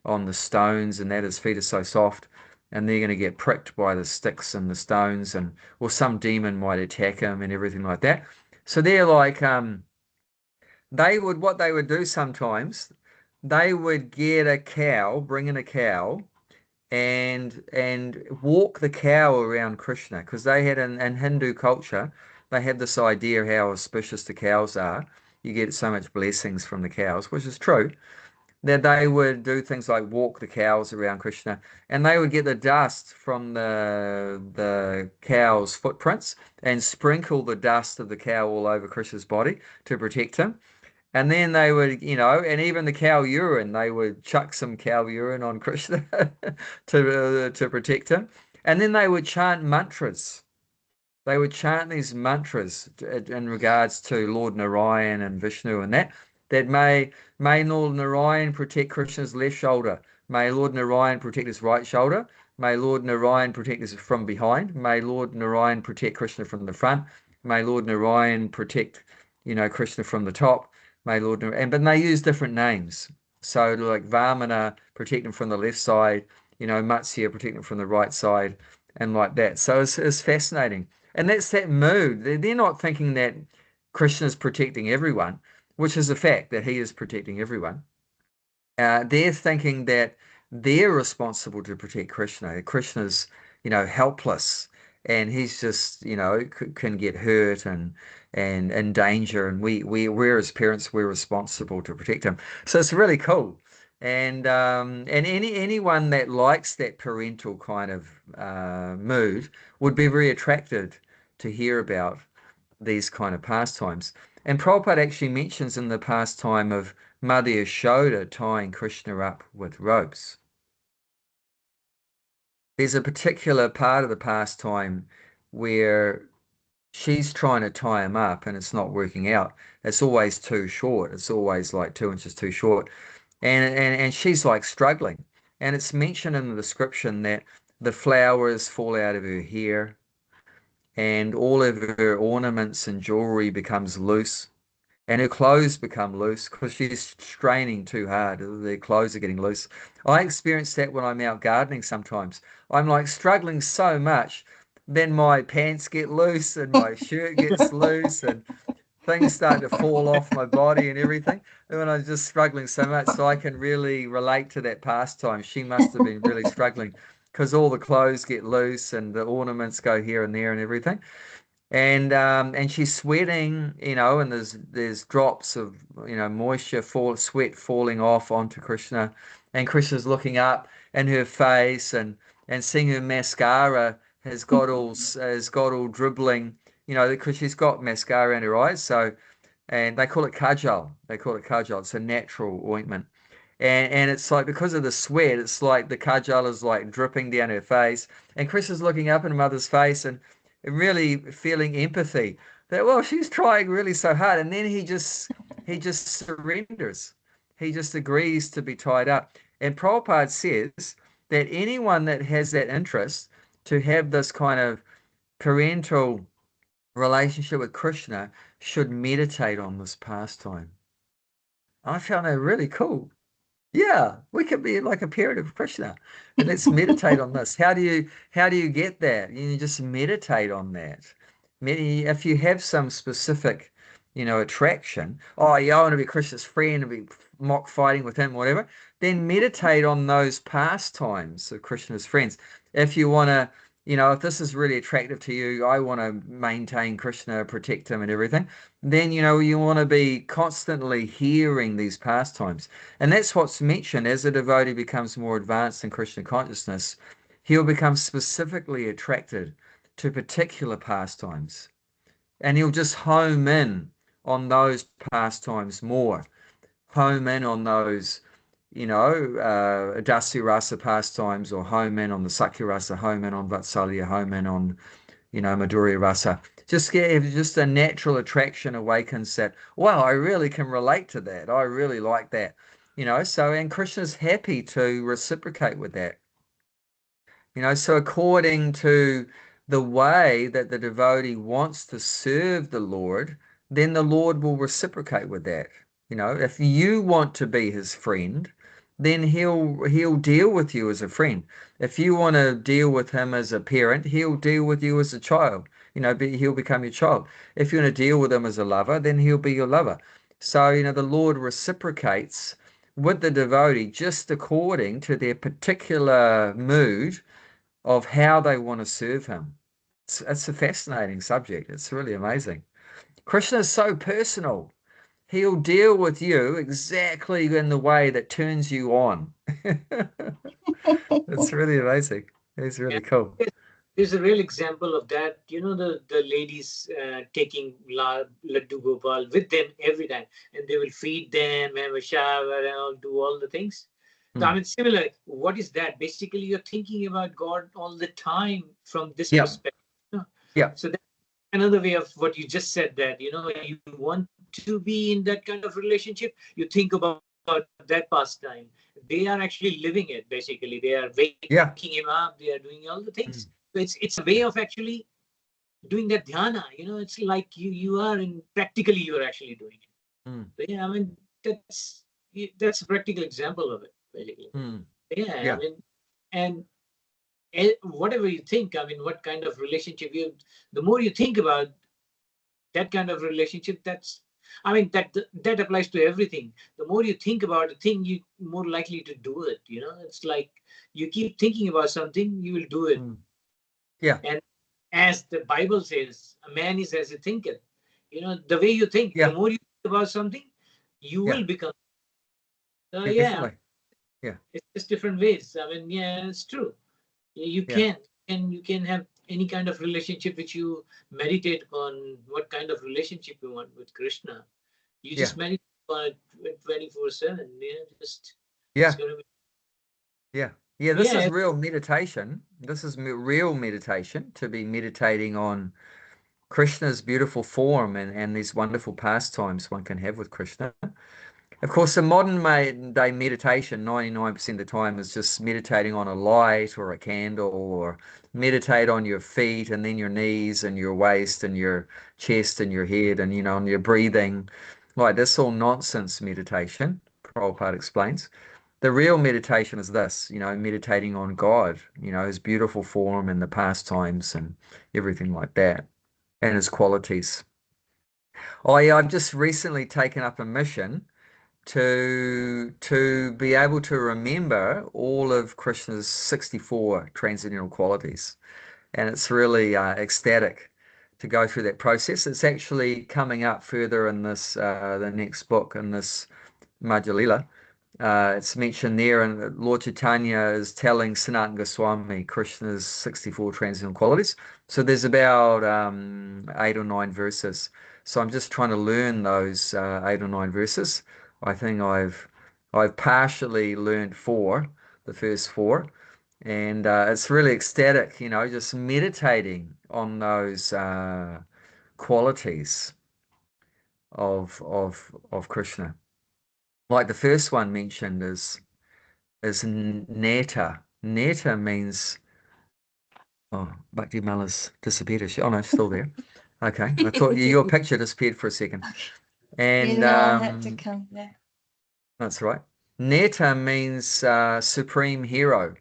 on the stones and that his feet are so soft and they're going to get pricked by the sticks and the stones and or some demon might attack him and everything like that. So they're like what they would do sometimes, they would get a cow, bring in a cow and walk the cow around Krishna because they had in Hindu culture, they have this idea how auspicious the cows are. You get so much blessings from the cows, which is true. That they would do things like walk the cows around Krishna, and they would get the dust from the cow's footprints and sprinkle the dust of the cow all over Krishna's body to protect him. And then they would, and even the cow urine, they would chuck some cow urine on Krishna to protect him. And then they would chant mantras. They would chant these mantras in regards to Lord Narayan and Vishnu and that may Lord Narayan protect Krishna's left shoulder. May Lord Narayan protect his right shoulder. May Lord Narayan protect us from behind. May Lord Narayan protect Krishna from the front. May Lord Narayan protect, Krishna from the top. May Lord Narayan, but they use different names. So like Vamana protect him from the left side, Matsya protect him from the right side, and like that. So it's fascinating. And that's that mood. They're not thinking that Krishna's protecting everyone, which is a fact that he is protecting everyone. They're thinking that they're responsible to protect Krishna. Krishna's, helpless, and he's just, can get hurt and in danger, and we're as parents, we're responsible to protect him. So it's really cool. And anyone that likes that parental kind of mood would be very attracted to hear about these kind of pastimes. And Prabhupada actually mentions in the pastime of Mother Yashoda tying Krishna up with ropes. There's a particular part of the pastime where she's trying to tie him up and it's not working out. It's always too short. It's always like 2 inches too short. And she's like struggling. And it's mentioned in the description that the flowers fall out of her hair and all of her ornaments and jewelry becomes loose and her clothes become loose because she's straining too hard. The clothes are getting loose. I experience that when I'm out gardening sometimes. I'm like struggling so much, then my pants get loose and my shirt gets loose and things start to fall off my body and everything. And when I'm just struggling so much, so I can really relate to that pastime. She must have been really struggling because all the clothes get loose and the ornaments go here and there and everything. and she's sweating, and there's drops of moisture, sweat falling off onto Krishna, and Krishna's looking up in her face and seeing her mascara has got all dribbling, because she's got mascara in her eyes. So, and they call it kajal. They call it kajal. It's a natural ointment. And it's like, because of the sweat, it's like the kajal is like dripping down her face. And Chris is looking up in her mother's face and really feeling empathy that, well, she's trying really so hard. And then he just surrenders. He just agrees to be tied up. And Prabhupada says that anyone that has that interest to have this kind of parental relationship with Krishna should meditate on this pastime. I found that really cool. Yeah, we could be like a parent of Krishna. And let's meditate on this. How do you get that? You just meditate on that. If you have some specific, attraction, oh yeah, I want to be Krishna's friend and be mock fighting with him, whatever, then meditate on those pastimes of Krishna's friends. If you want to, if this is really attractive to you, I want to maintain Krishna, protect him and everything, then you want to be constantly hearing these pastimes. And that's what's mentioned. As a devotee becomes more advanced in Krishna consciousness, he'll become specifically attracted to particular pastimes. And he'll just home in on those pastimes more, home in on those, Adasi Rasa pastimes, or home in on the Sakya Rasa, home in on Vatsalya, home in on, Madhurya Rasa. Just a natural attraction awakens that, wow, I really can relate to that. I really like that. And Krishna's happy to reciprocate with that. So according to the way that the devotee wants to serve the Lord, then the Lord will reciprocate with that. If you want to be his friend, then he'll deal with you as a friend. If you want to deal with him as a parent, he'll deal with you as a child. He'll become your child. If you want to deal with him as a lover, then he'll be your lover. So, the Lord reciprocates with the devotee just according to their particular mood of how they want to serve him. It's a fascinating subject. It's really amazing. Krishna is so personal. He'll deal with you exactly in the way that turns you on. It's really amazing. It's really cool. There's a real example of that. The ladies taking Laddu Gopal with them every time, and they will feed them, have a shower, and all, do all the things. So, I mean, similar. What is that? Basically, you're thinking about God all the time from this Yeah. perspective. Yeah. So that's another way of what you just said, that, you want to be in that kind of relationship, you think about that pastime. They are actually living it, basically. They are waking him up, they are doing all the things. So it's a way of actually doing that dhyana. It's like you are practically you are actually doing it. So, yeah, I mean, that's a practical example of it, basically. Yeah. I mean, and whatever you think, I mean, what kind of relationship the more you think about that kind of relationship, that applies to everything. The more you think about a thing, you more likely to do it. It's like you keep thinking about something, you will do it. Yeah. And as the Bible says, a man is as he thinketh. The way you think, the more you think about something, you will become. Definitely. Yeah. It's just different ways. I mean, yeah, it's true. You can have any kind of relationship which you meditate on. What kind of relationship you want with Krishna? You just meditate on it 24/7. It's gonna be. Yeah, this is real meditation. This is real meditation, to be meditating on Krishna's beautiful form and these wonderful pastimes one can have with Krishna. Of course, the modern day meditation, 99% of the time, is just meditating on a light or a candle, or meditate on your feet and then your knees and your waist and your chest and your head and, on your breathing. Like, this all nonsense meditation, Prabhupada explains. The real meditation is this, meditating on God, his beautiful form and the pastimes and everything like that, and his qualities. Oh yeah, I've just recently taken up a mission to be able to remember all of Krishna's 64 transcendental qualities. And it's really ecstatic to go through that process. It's actually coming up further in this the next book in this Madhya-lila. It's mentioned there, and Lord Caitanya is telling Sanatana Goswami Krishna's 64 transcendental qualities. So there's about 8 or 9 verses. So I'm just trying to learn those 8 or 9 verses. I think I've partially learned 4, the first 4, and it's really ecstatic, just meditating on those qualities of Krishna. Like the first one mentioned is neta. Neta means, oh, Bhakti Mala's disappeared. Is she? Oh no, she's still there. Okay, I thought your picture disappeared for a second. And I had to come back. that's right. Neta means supreme hero.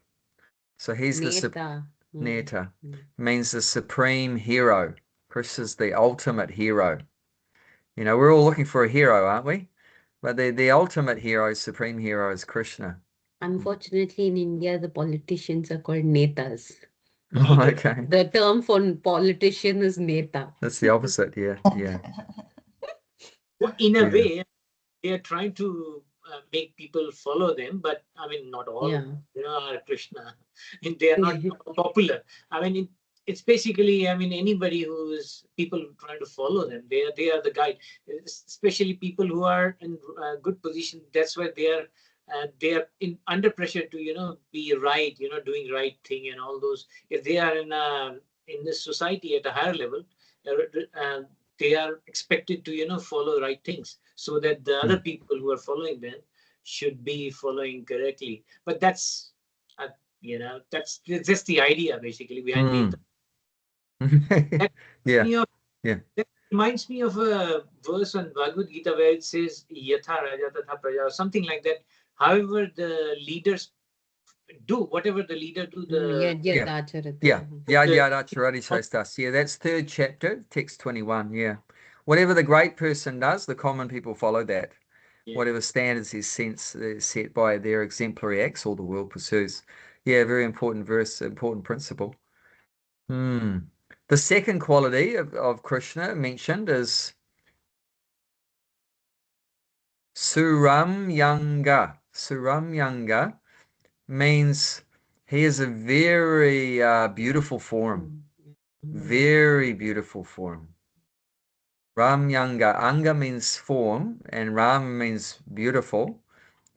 So he's Neta. Neta means the supreme hero. Krishna's the ultimate hero. We're all looking for a hero, aren't we? But the ultimate hero, supreme hero, is Krishna. Unfortunately, in India, the politicians are called netas. Oh, okay. The term for politician is neta. That's the opposite. Yeah. Well, in a Yeah. way, they are trying to make people follow them, but I mean, not all are Krishna, and they are not popular. I mean, it's basically, I mean, anybody who is people trying to follow them, they are the guide. Especially people who are in good position. That's why they are under pressure to be right, doing right thing and all those. If they are in this society at a higher level, they are expected to follow right things, so that the other people who are following them should be following correctly. But that's that's just the idea basically behind it. Yeah. That reminds me of a verse on Bhagavad Gita where it says Yatha Raja Tatha Praja, or something like that. However the leaders do, whatever the leader do, Yeah, that's 3rd chapter, text 21. Yeah. Whatever the great person does, the common people follow that. Whatever standards is set by their exemplary acts, all the world pursues. Yeah, very important verse, important principle. The second quality of Krishna mentioned is Suramyanga. Suramyanga means he is a very beautiful form. Very beautiful form. Ramyanga. Anga means form, and Ram means beautiful.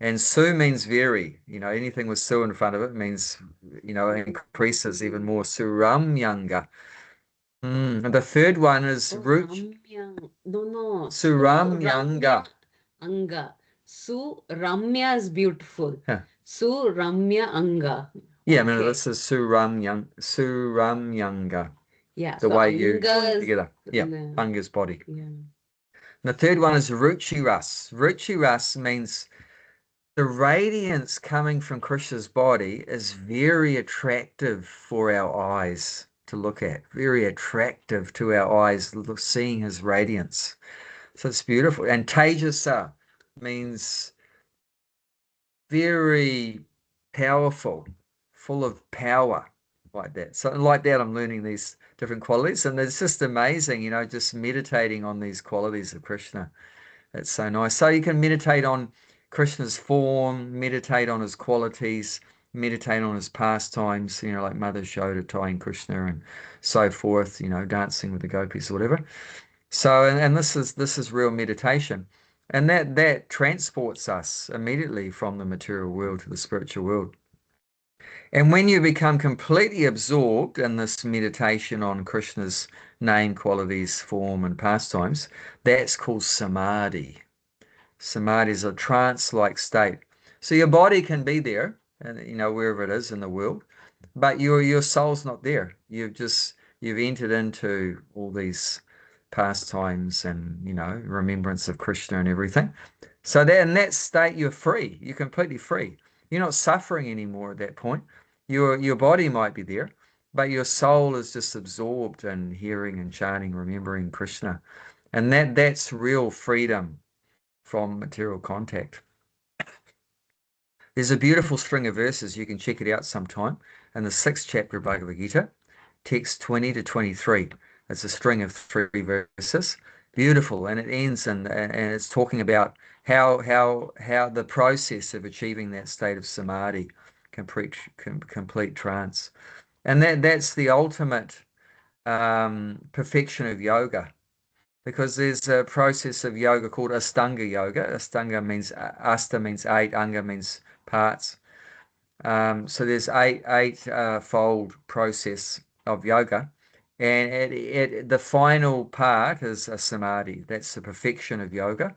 And Su means very. Anything with Su in front of it means, increases even more. Suramyanga. And the third one is Suramyanga. Anga. Ramya is beautiful. Ramya Anga. Yeah, no, this is Suramyanga. Yeah, the way you put together. Yeah, Anga's body. Yeah. And the third one is Ruchiras. Ruchiras means the radiance coming from Krishna's body is very attractive for our eyes to look at. Very attractive to our eyes, seeing his radiance. So it's beautiful. And Tejasa means very powerful, full of power, like that. So like that, I'm learning these different qualities, and it's just amazing, just meditating on these qualities of Krishna. It's so nice. So you can meditate on Krishna's form, meditate on his qualities, meditate on his pastimes, like Mother Yashoda tying Krishna and so forth, dancing with the gopis or whatever. So, and this is real meditation. And that transports us immediately from the material world to the spiritual world. And when you become completely absorbed in this meditation on Krishna's name, qualities, form, and pastimes, that's called samadhi. Samadhi is a trance-like state. So your body can be there, and wherever it is in the world, but your soul's not there. You've entered into all these pastimes and remembrance of Krishna and everything. So that in that state you're free. You're completely free. You're not suffering anymore at that point. Your body might be there, but your soul is just absorbed in hearing and chanting, remembering Krishna. And that's real freedom from material contact. There's a beautiful string of verses. You can check it out sometime in the 6th chapter of Bhagavad Gita, text 20 to 23. It's a string of 3 verses, beautiful, and it ends and it's talking about how the process of achieving that state of samadhi, complete trance, and that's the ultimate perfection of yoga. Because there's a process of yoga called Astanga yoga. Astanga means Asta means 8, Anga means parts. So there's eight fold process of yoga, and the final part is a samadhi. That's the perfection of yoga,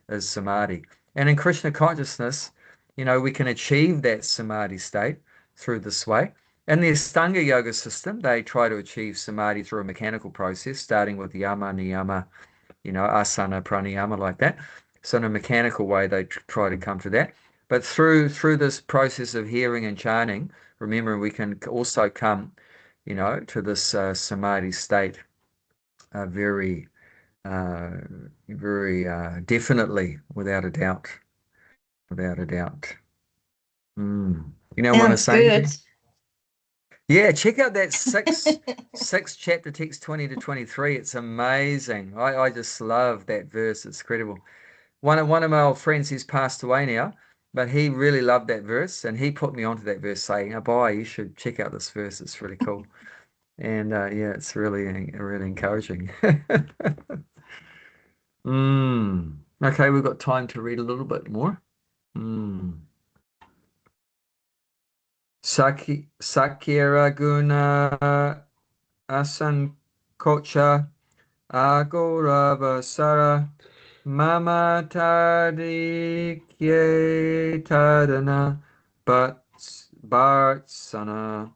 is samadhi. And in Krishna consciousness, we can achieve that samadhi state through this way. In the Astanga yoga system, they try to achieve samadhi through a mechanical process, starting with yama, niyama, asana, pranayama, like that. So in a mechanical way, they try to come to that. But through this process of hearing and chanting, remember, we can also come, to this samadhi state very, very definitely, without a doubt, without a doubt. You know what I'm Sounds saying? good. Yeah, check out that six chapter text 20 to 23. It's amazing. I just love that verse. It's incredible. One of my old friends, he's passed away now, but he really loved that verse, and he put me onto that verse, saying, "Oh, boy, you should check out this verse. It's really cool." And yeah, it's really encouraging. Okay, we've got time to read a little bit more. Sakyara guna asankocha agoravasara mama tadikye but Bhartsana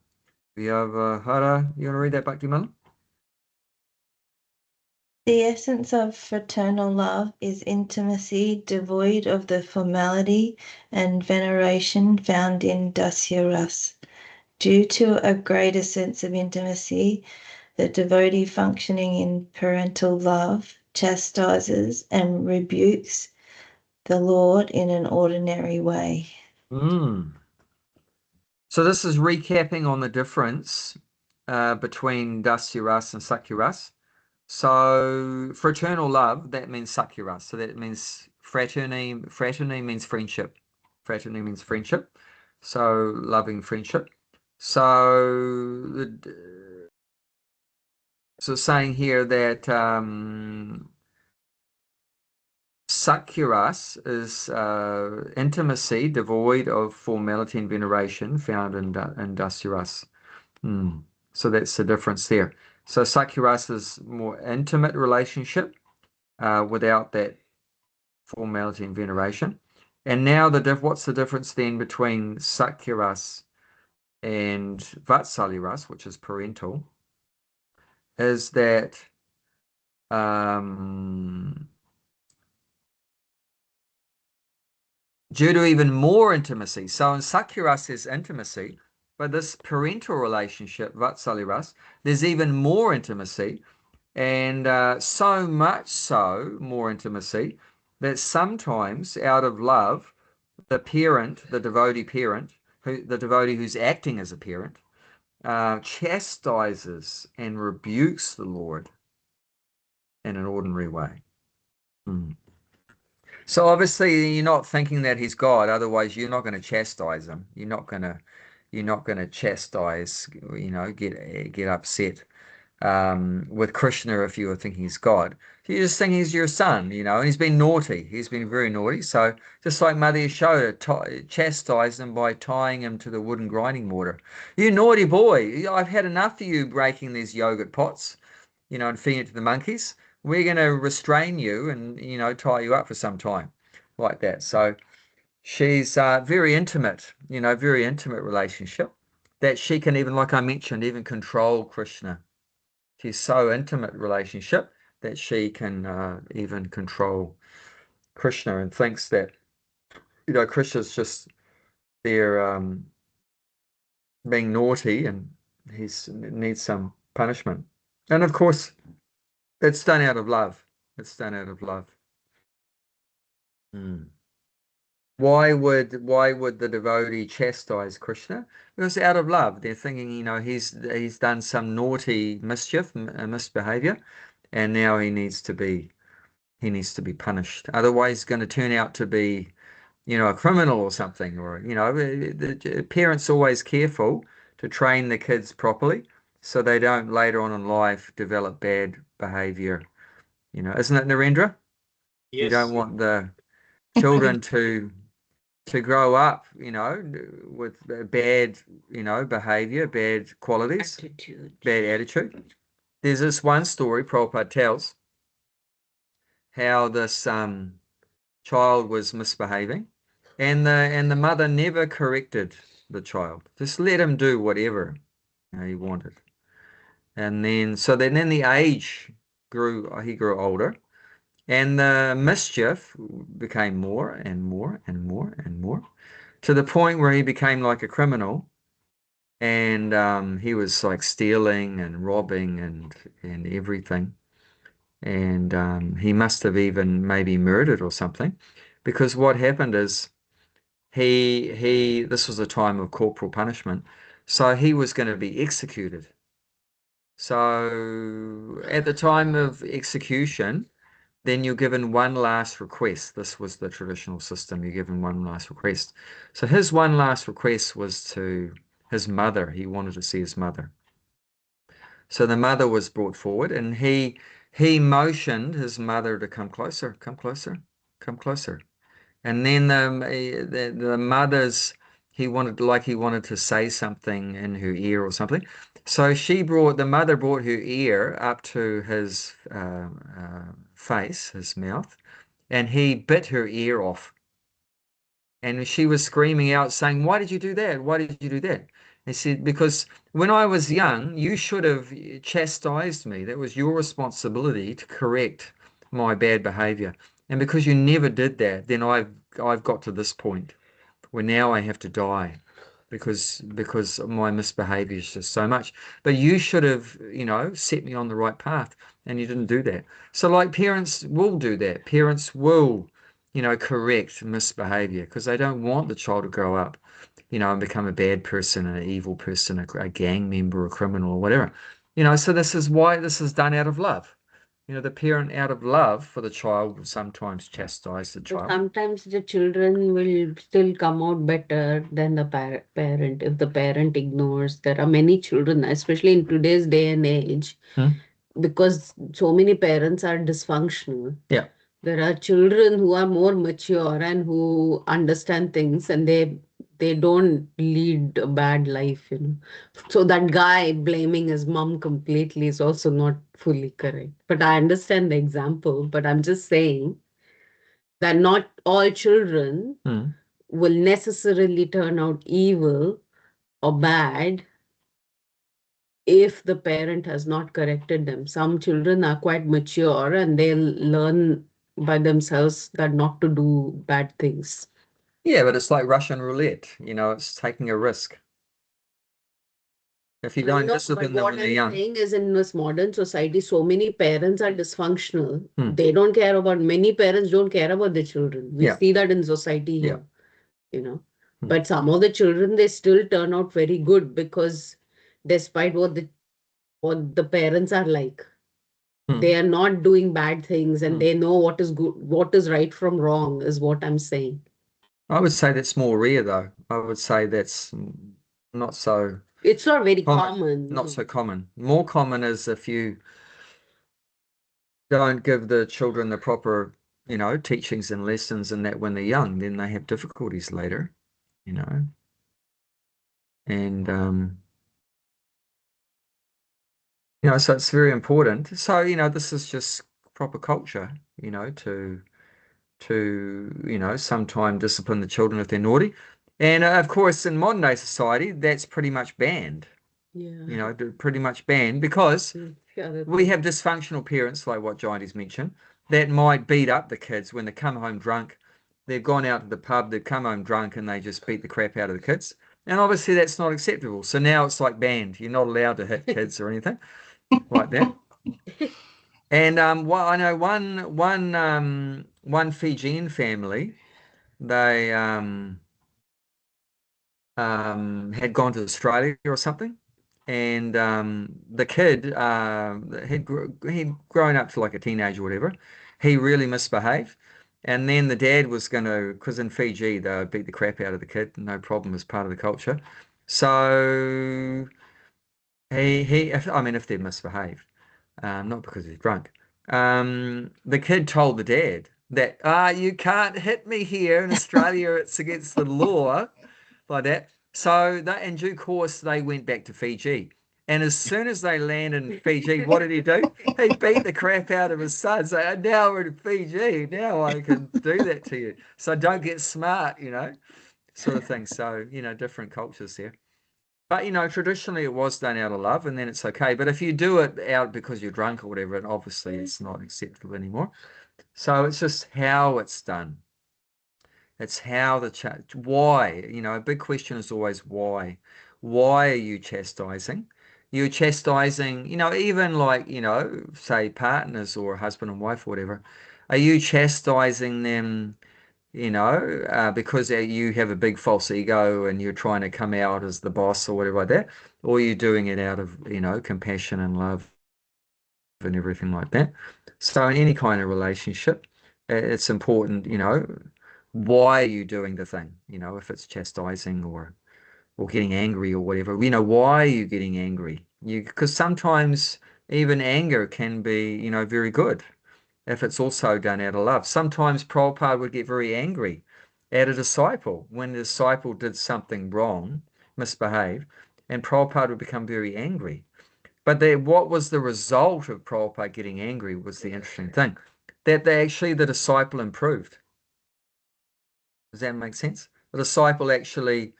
Vyavahara. You want to read that, Bhakti-mala? The essence of fraternal love is intimacy devoid of the formality and veneration found in Dasya Ras. Due to a greater sense of intimacy, the devotee functioning in parental love chastises and rebukes the Lord in an ordinary way. So this is recapping on the difference between Dasya Ras and Sakya Ras. So fraternal love, that means Sakya Ras. So that means fraternity. Fraternity means friendship. Fraternity means friendship. So loving friendship. So saying here that Sakya Ras is intimacy devoid of formality and veneration found in Dasya Ras. So that's the difference there. So Sakya Ras is more intimate relationship without that formality and veneration. And now what's the difference then between Sakya Ras and Vatsalya Ras, which is parental, is that due to even more intimacy. So in Sakya Ras there's intimacy, but this parental relationship, Vatsalya Ras, there's even more intimacy, and so much so more intimacy that sometimes out of love, the parent, the devotee parent, the devotee who's acting as a parent, chastises and rebukes the Lord in an ordinary way. So obviously you're not thinking that he's God, otherwise you're not going to chastise him. You're not going to chastise, get upset with Krishna if you were thinking he's God. You just think he's your son, and he's been naughty. He's been very naughty. So just like Mother Yashoda chastised him by tying him to the wooden grinding mortar. You naughty boy, I've had enough of you breaking these yogurt pots, and feeding it to the monkeys. We're going to restrain you and, tie you up for some time like that. So she's very intimate, very intimate relationship that she can even, like I mentioned, even control Krishna. She's so intimate relationship that she can even control Krishna and thinks that, Krishna's just there being naughty and he needs some punishment. And of course, it's done out of love. It's done out of love. Why would the devotee chastise Krishna? Because out of love, they're thinking, he's done some naughty mischief, misbehavior, and now he needs to be punished. Otherwise, he's going to turn out to be, a criminal or something. Or the parents always careful to train the kids properly, so they don't later on in life develop bad behavior. Isn't it, Narendra? You don't Yes, want the children to grow up, with bad, behavior, bad qualities, Attitude. bad attitude. There's this one story Prabhupada tells how this child was misbehaving, and the mother never corrected the child. Just let him do whatever he wanted. And then the age he grew older, and the mischief became more and more and more and more, to the point where he became like a criminal, and he was like stealing and robbing and everything, and he must have even maybe murdered or something, because what happened is he this was a time of corporal punishment, so he was going to be executed. So at the time of execution, then you're given one last request. This was the traditional system. You're given one last request. So his one last request was to his mother. He wanted to see his mother. So the mother was brought forward, and he motioned his mother to come closer, come closer, come closer. And then the mother's he wanted to say something in her ear or something. So the mother brought her ear up to his face, his mouth, and he bit her ear off. And she was screaming out, saying, "Why did you do that? Why did you do that?" He said, "Because when I was young, you should have chastised me. That was your responsibility to correct my bad behavior. And because you never did that, then I've got to this point where now I have to die because my misbehavior is just so much. But you should have, set me on the right path, and you didn't do that." So like parents will do that. Parents will, correct misbehavior because they don't want the child to grow up, and become a bad person, an evil person, a gang member, a criminal, or whatever. So this is why this is done out of love. The parent, out of love for the child, will sometimes chastise the But child. sometimes the children will still come out better than the parent if the parent ignores. There are many children, especially in today's day and age, Hmm? because so many parents are dysfunctional. Yeah. There are children who are more mature and who understand things, and they don't lead a bad life. So that guy blaming his mom completely is also not fully correct. But I understand the example, but I'm just saying that not all children Hmm. will necessarily turn out evil or bad if the parent has not corrected them. Some children are quite mature and they'll learn by themselves that not to do bad things. Yeah, but it's like Russian roulette. It's taking a risk. If you I don't know, but discipline them what when they're I'm young. saying is in this modern society, so many parents are dysfunctional. Hmm. They don't care about, many parents don't care about their children. We Yeah. see that in society Yeah. here. Hmm. But some of the children, they still turn out very good because despite what the parents are like, Hmm. they are not doing bad things and Hmm. they know what is good, what is right from wrong, is what I'm saying. I would say that's more rare, though. I would say that's not so It's not very common. common. Not so common. More common is if you don't give the children the proper, teachings and lessons, and that when they're young, then they have difficulties later, you know. And so it's very important. So, this is just proper culture, to sometime discipline the children if they're naughty. And of course, in modern day society, that's pretty much banned. Yeah. Pretty much banned because Yeah, we have dysfunctional parents, like what Johnny's mentioned, that might beat up the kids when they come home drunk. They've gone out to the pub, they've come home drunk, and they just beat the crap out of the kids. And obviously, that's not acceptable. So now it's like banned. You're not allowed to hit kids or anything like that. And I know one Fijian family. they had gone to Australia or something, and the kid he'd grown up to like a teenager or whatever. He really misbehaved, and then the dad was going to, because in Fiji they would beat the crap out of the kid, no problem, as part of the culture. So I mean, if they misbehaved, not because he's drunk. The kid told the dad that, you can't hit me here in Australia, it's against the law, like that. So that in due course, they went back to Fiji. And as soon as they landed in Fiji, what did he do? He beat the crap out of his son. So now we're in Fiji. Now I can do that to you. So don't get smart, sort of thing. So, different cultures here. But traditionally it was done out of love, and then it's okay. But if you do it out because you're drunk or whatever, and obviously it's not acceptable anymore. So it's just how it's done. It's how why, a big question is always why. Why are you chastising? You're chastising, even like, say partners or husband and wife or whatever. Are you chastising them, because you have a big false ego and you're trying to come out as the boss or whatever like that? Or are you doing it out of, compassion and love and everything like that? So in any kind of relationship, it's important, why are you doing the thing? If it's chastising or getting angry or whatever, why are you getting angry? Because sometimes even anger can be, very good if it's also done out of love. Sometimes Prabhupada would get very angry at a disciple when the disciple did something wrong, misbehaved, and Prabhupada would become very angry. But what was the result of Prabhupada getting angry was the interesting thing, that the disciple improved. Does that make sense? The disciple actually,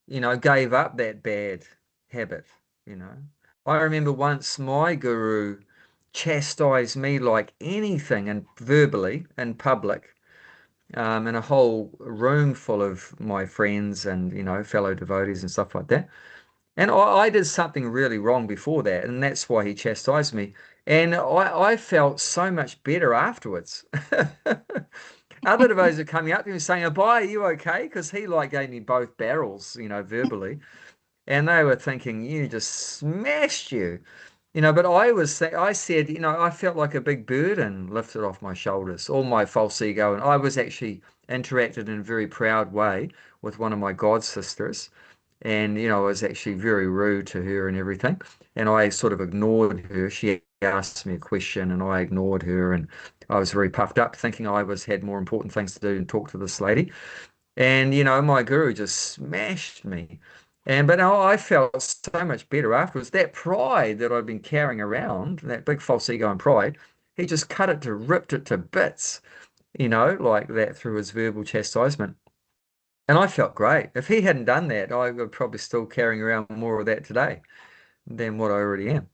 gave up that bad habit, you know. I remember once my guru chastised me like anything and verbally in public, in a whole room full of my friends and, fellow devotees and stuff like that. And I did something really wrong before that, and that's why he chastised me. And I felt so much better afterwards. Other devotees are coming up to me saying, "Abai, are you okay?" Because he like gave me both barrels, verbally, and they were thinking, "You just smashed you." But I said, I felt like a big burden lifted off my shoulders, all my false ego. And I was actually interacted in a very proud way with one of my god sisters. And, I was actually very rude to her and everything. And I sort of ignored her. She asked me a question and I ignored her. And I was very puffed up thinking had more important things to do than talk to this lady. And, my guru just smashed me. But no, I felt so much better afterwards. That pride that I'd been carrying around, that big false ego and pride, he just ripped it to bits, like that through his verbal chastisement. And I felt great. If he hadn't done that, I would probably still carrying around more of that today than what I already am.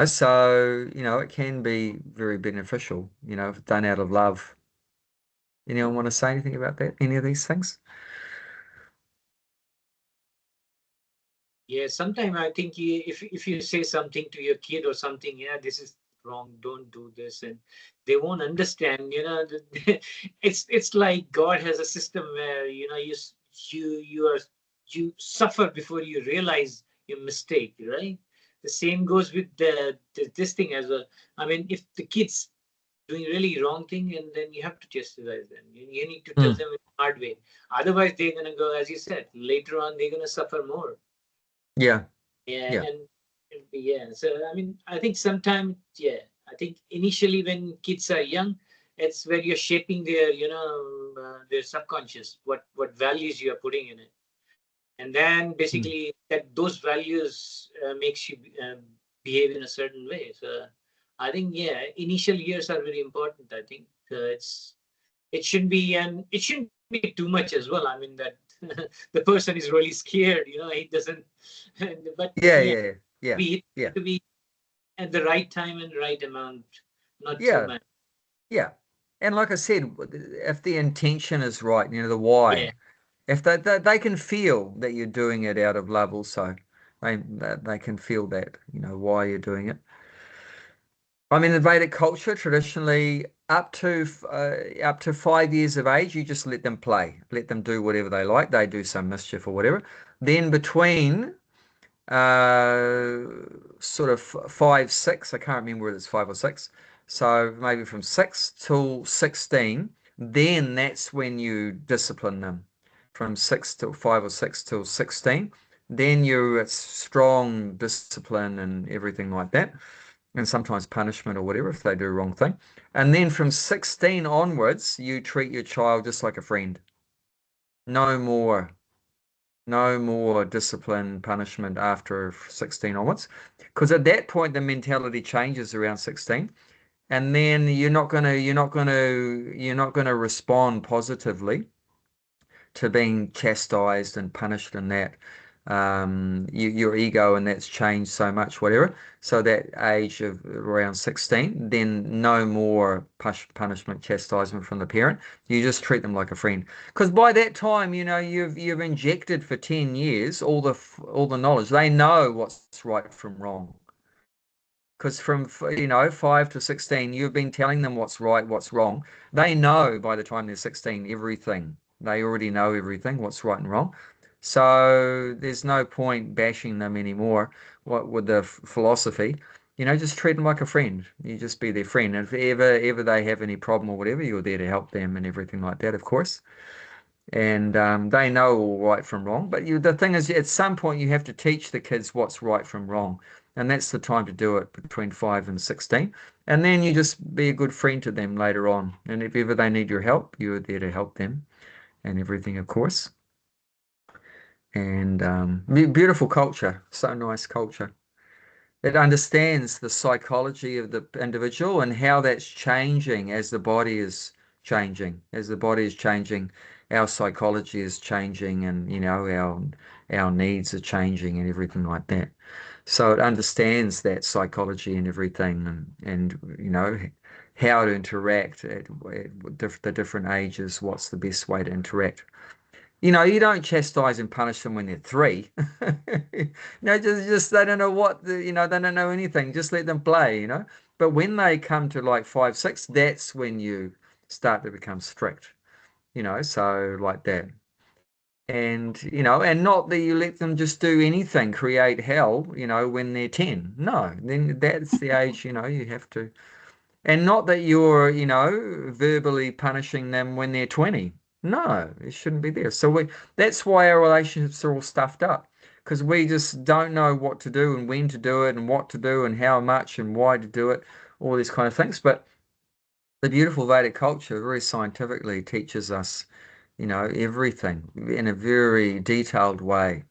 So, it can be very beneficial, if done out of love. Anyone want to say anything about that? Any of these things? Yeah, sometimes I think if you say something to your kid or something, yeah, this is wrong, don't do this, and they won't understand. It's like God has a system where you suffer before you realize your mistake, right? The same goes with this thing as well. I mean, if the kids doing really wrong thing, and then you have to chastise them. You need to tell Mm. them in a hard way. Otherwise, they're gonna go, as you said, later on they're gonna suffer more. Yeah, Yeah, yeah. and yeah. So I mean, I think sometimes, yeah, I think initially when kids are young, it's where you're shaping their subconscious, what values you are putting in it, and then Mm. basically that those values makes you behave in a certain way. So I think, yeah, initial years are very important. I think it shouldn't be, and it shouldn't be too much as well. I mean that the person is really scared, he doesn't. But Yeah, yeah, yeah, yeah, we yeah, need to be at the right time and right amount, not too yeah, much. yeah. And like I said, if the intention is right, the Yeah, why, if they can feel that you're doing it out of love also, they can feel that, why you're doing it. I mean, in Vedic culture, traditionally, up to 5 years of age, you just let them play, let them do whatever they like. They do some mischief or whatever. Then between uh, sort of 5, 6, I can't remember whether it's 5 or 6. So maybe from 6 till 16, then that's when you discipline them. From 5 or 6 till 16, then it's strong discipline and everything like that, and sometimes punishment or whatever if they do the wrong thing. And then from 16 onwards, you treat your child just like a friend. No more. No more discipline, punishment after 16 onwards. Because at that point the mentality changes around 16. And then you're not gonna respond positively to being chastised and punished and that. Your ego and that's changed so much, whatever. So that age of around 16, then no more punishment, chastisement from the parent. You just treat them like a friend. Because by that time, you've injected for 10 years all the knowledge. They know what's right from wrong. Because from 5 to 16, you've been telling them what's right, what's wrong. They know by the time they're 16 everything. They already know everything, what's right and wrong. So there's no point bashing them anymore. What with the philosophy, just treat them like a friend. You just be their friend. And if ever they have any problem or whatever, you're there to help them and everything like that, of course. And they know all right from wrong. But the thing is, at some point, you have to teach the kids what's right from wrong. And that's the time to do it, between 5 and 16. And then you just be a good friend to them later on. And if ever they need your help, you're there to help them and everything, of course. And beautiful culture, so nice culture. It understands the psychology of the individual and how that's changing as the body is changing. As the body is changing, our psychology is changing, and our needs are changing and everything like that. So it understands that psychology and everything, and how to interact at the different ages. What's the best way to interact? You don't chastise and punish them when they're 3. Just they don't know they don't know anything. Just let them play. But when they come to like 5, 6, that's when you start to become strict. So like that. And not that you let them just do anything, create hell, when they're 10. No, then that's the age, you have to. And not that you're, verbally punishing them when they're 20. No, it shouldn't be there. So that's why our relationships are all stuffed up, because we just don't know what to do and when to do it and what to do and how much and why to do it, all these kind of things. But the beautiful Vedic culture very scientifically teaches us, everything in a very detailed way.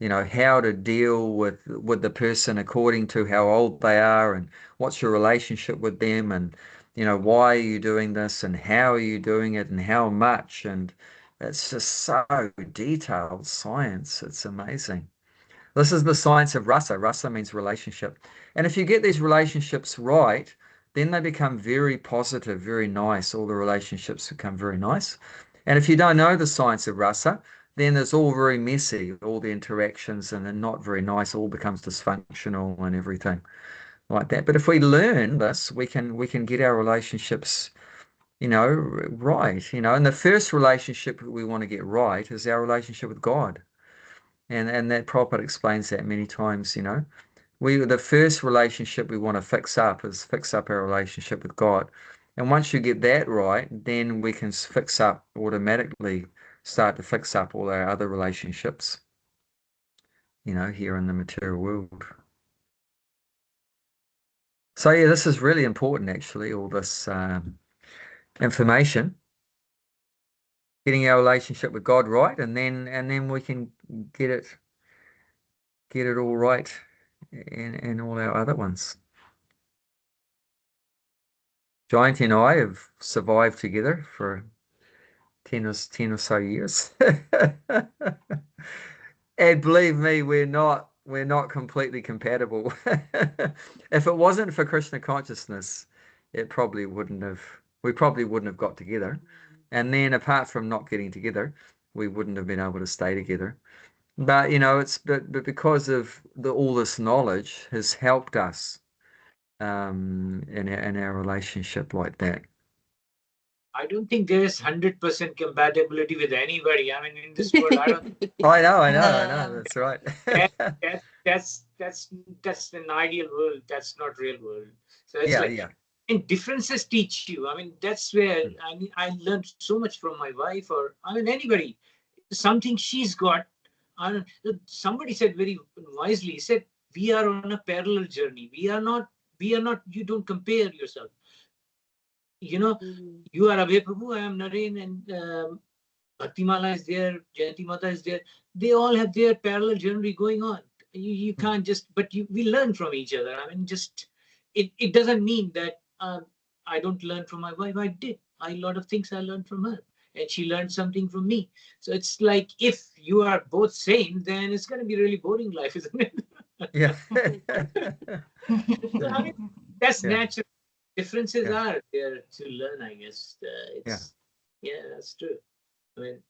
How to deal with the person according to how old they are, and what's your relationship with them, and why are you doing this, and how are you doing it, and how much. And it's just so detailed science. It's amazing. This is the science of rasa. Rasa means relationship. And if you get these relationships right, then they become very positive, very nice. All the relationships become very nice. And if you don't know the science of rasa, then it's all very messy, all the interactions, and they're not very nice. All becomes dysfunctional and everything like that. But if we learn this, we can get our relationships, right. And the first relationship we want to get right is our relationship with God. And that Prabhupada explains that many times. The first relationship we want to fix up our relationship with God. And once you get that right, then we can fix up automatically, start to fix up all our other relationships, here in the material world. So yeah, this is really important actually, all this information, getting our relationship with God right, and then we can get it all right in all our other ones. Giant and I have survived together for 10 or so years. And believe me, we're not completely compatible. If it wasn't for Krishna consciousness, we probably wouldn't have got together. And then apart from not getting together, we wouldn't have been able to stay together. But but because of all this knowledge has helped us in our relationship like that. I don't think there is 100% compatibility with anybody. I mean, in this world, I don't. I know, I know, I know. No. That's right. That, that's an ideal world. That's not real world. So it's Yeah, like, yeah. and differences teach you. I mean, that's where Mm. I learned so much from my wife, or I mean anybody. Something she's got. I don't, somebody said very wisely. He said, "We are on a parallel journey. We are not. We are not. You don't compare yourself. You know, Mm. you are Abhay Prabhu. I am Naren, and Bhaktimala is there. Jayanti Mata is there. They all have their parallel journey going on. You Mm. can't just, but we learn from each other. I mean, just it doesn't mean that I don't learn from my wife. I did. A lot of things I learned from her, and she learned something from me. So it's like if you are both same, then it's going to be really boring life, isn't it? Yeah. So, I mean, that's Yeah, natural. Differences yeah, are there to learn, I guess. yeah. It's yeah, that's true. I mean,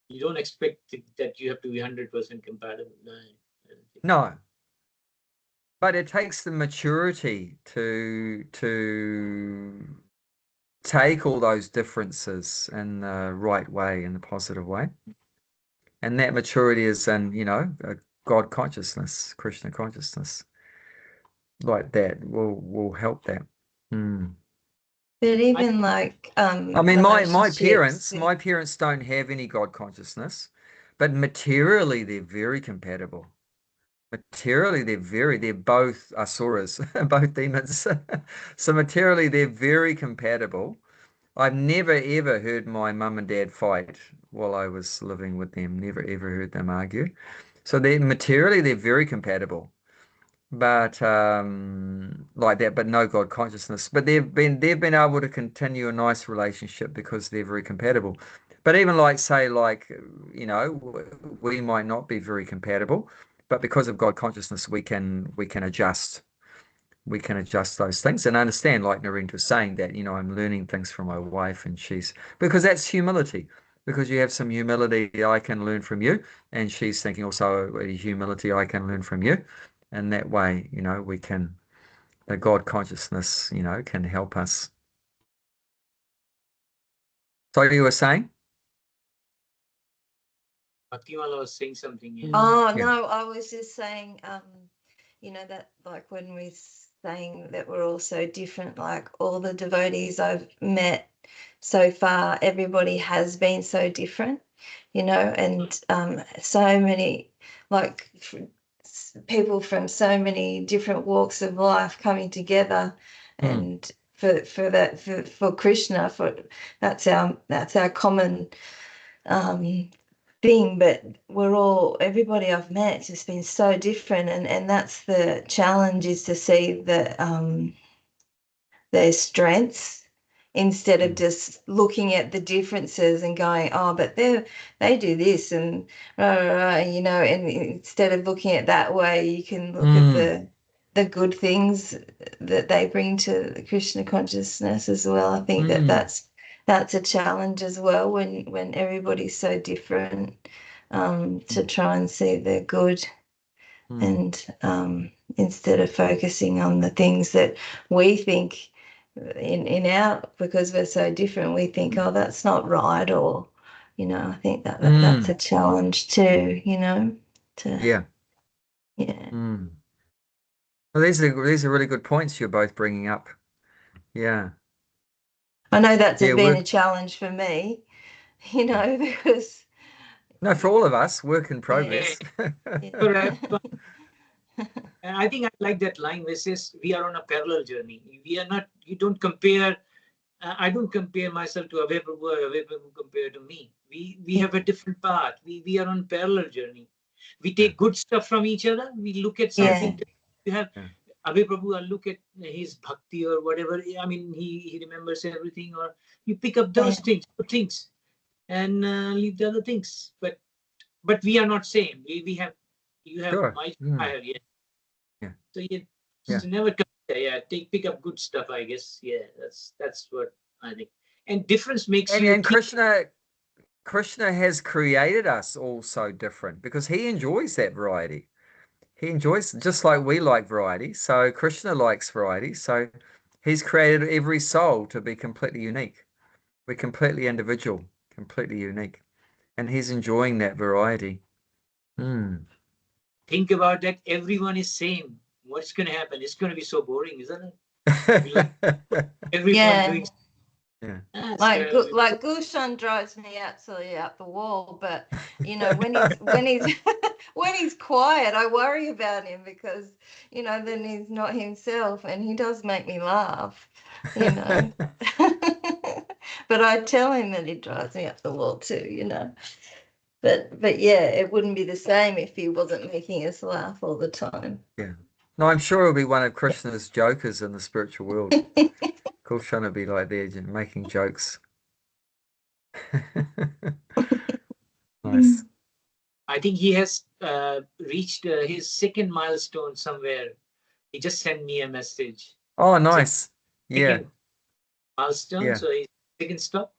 you don't expect that you have to be 100% compatible. No, I don't think. No, but it takes the maturity to take all those differences in the right way, in the positive way. And that maturity is in, God consciousness, Krishna consciousness, like that will help that. Mm. But I even like I mean, my relationships parents, with, my parents don't have any God consciousness, but materially they're very compatible. Materially, they're both asuras, both demons. So materially, they're very compatible. I've never ever heard my mum and dad fight while I was living with them. Never ever heard them argue. So they're very compatible, but like that, but no God consciousness. But they've been able to continue a nice relationship because they're very compatible. But even like say like we might not be very compatible, but because of God consciousness we can adjust. We can adjust those things and understand, like Narendra was saying, that I'm learning things from my wife, and she's because that's humility. Because you have some humility I can learn from you, and she's thinking also humility I can learn from you, and that way, we can the God consciousness, can help us. So you were saying, Bhaktimala was saying something. Yeah. Mm. oh yeah, no, I was just saying, that like when we're saying that we're all so different, like all the devotees I've met so far, everybody has been so different, and so many like people from so many different walks of life coming together, mm, and for Krishna, for that's our common thing. But everybody I've met has just been so different, and that's the challenge, is to see their strengths instead of mm, just looking at the differences and going, oh, but they do this and rah, rah, rah, and instead of looking at that way, you can look at mm, the good things that they bring to the Krishna consciousness as well. I think that mm, that's a challenge as well, when everybody's so different, to try and see the good, mm, and instead of focusing on the things that we think in our, because we're so different, we think, oh, that's not right, or I think that's a mm, challenge too, to yeah. yeah. Mm. Well, these are really good points you're both bringing up. Yeah, I know that's yeah. been a challenge for me, because No, for all of us, work in yeah, progress. yeah. Correct. And I think I like that line where it says we are on a parallel journey. We are not. You don't compare. I don't compare myself to Abhay Prabhu or Abhay Prabhu compared to me. We have a different path. We are on parallel journey. We Yeah, take good stuff from each other. We look at yeah, something. You have yeah, Abhay Prabhu, I look at his bhakti or whatever. I mean, he remembers everything. Or you pick up Yeah, those things, good things, and leave the other things. But we are not same. We have, you have sure. my, I Mm, have, yeah. yeah, So you yeah. never compare. Yeah, pick up good stuff. I guess. Yeah, that's what I think. And difference makes And you and keep. Krishna has created us all so different because he enjoys that variety. He enjoys just like we like variety. So Krishna likes variety. So he's created every soul to be completely unique. We're completely individual, completely unique. And he's enjoying that variety. Think about that. Everyone is same. What's going to happen? It's going to be so boring, isn't it? Like everyone Yeah. doing. Yeah. Like Gulshan drives me absolutely out the wall, but you know, when he's when he's quiet, I worry about him because, you know, then he's not himself, and he does make me laugh, you know. But I tell him that he drives me up the wall too, you know. But yeah, it wouldn't be the same if he wasn't making us laugh all the time. Yeah. No, I'm sure he'll be one of Krishna's jokers in the spiritual world. Kulshan will be like there, making jokes. Nice. I think he has reached his second milestone somewhere. He just sent me a message. Oh, nice. Yeah. Second milestone. Yeah. So his second stop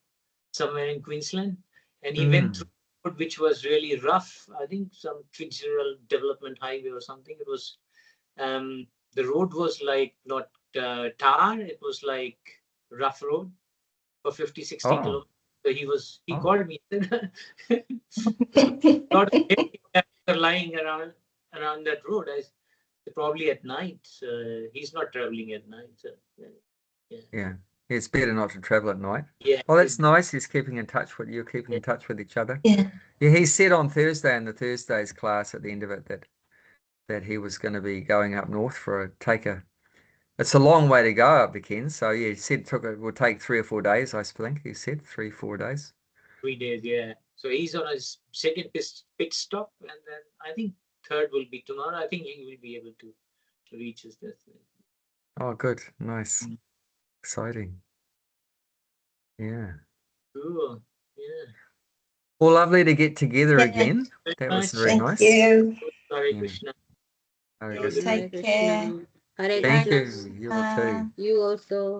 somewhere in Queensland, and he went through a road which was really rough. I think some Fitzgerald Development Highway or something. It was the road was like not tar. It was like rough road for 50-60 Oh. kilometers. So he Oh. called me. A lot of heavy are lying around that road. Probably at night. He's not traveling at night. So, Yeah. It's better not to travel at night. yeah. Well, that's nice. He's keeping in touch with you, keeping in touch with each other. Yeah. Yeah, he said on Thursday in the Thursday's class at the end of it that he was going to be going up north for it's a long way to go up the Ken. So yeah, he said it would take 3 or 4 days, I think. He said 3-4 days. 3 days, yeah. So he's on his second pit stop, and then I think third will be tomorrow. I think he will be able to reach his destination. Oh, good. Nice. Exciting. Yeah. Cool. Yeah. Well, lovely to get together Yeah. again. That was very Thank nice. you. Hare Yeah. Krishna. Hare Yeah, Krishna. take care. Hare Thank Krishna. you. You too. You also.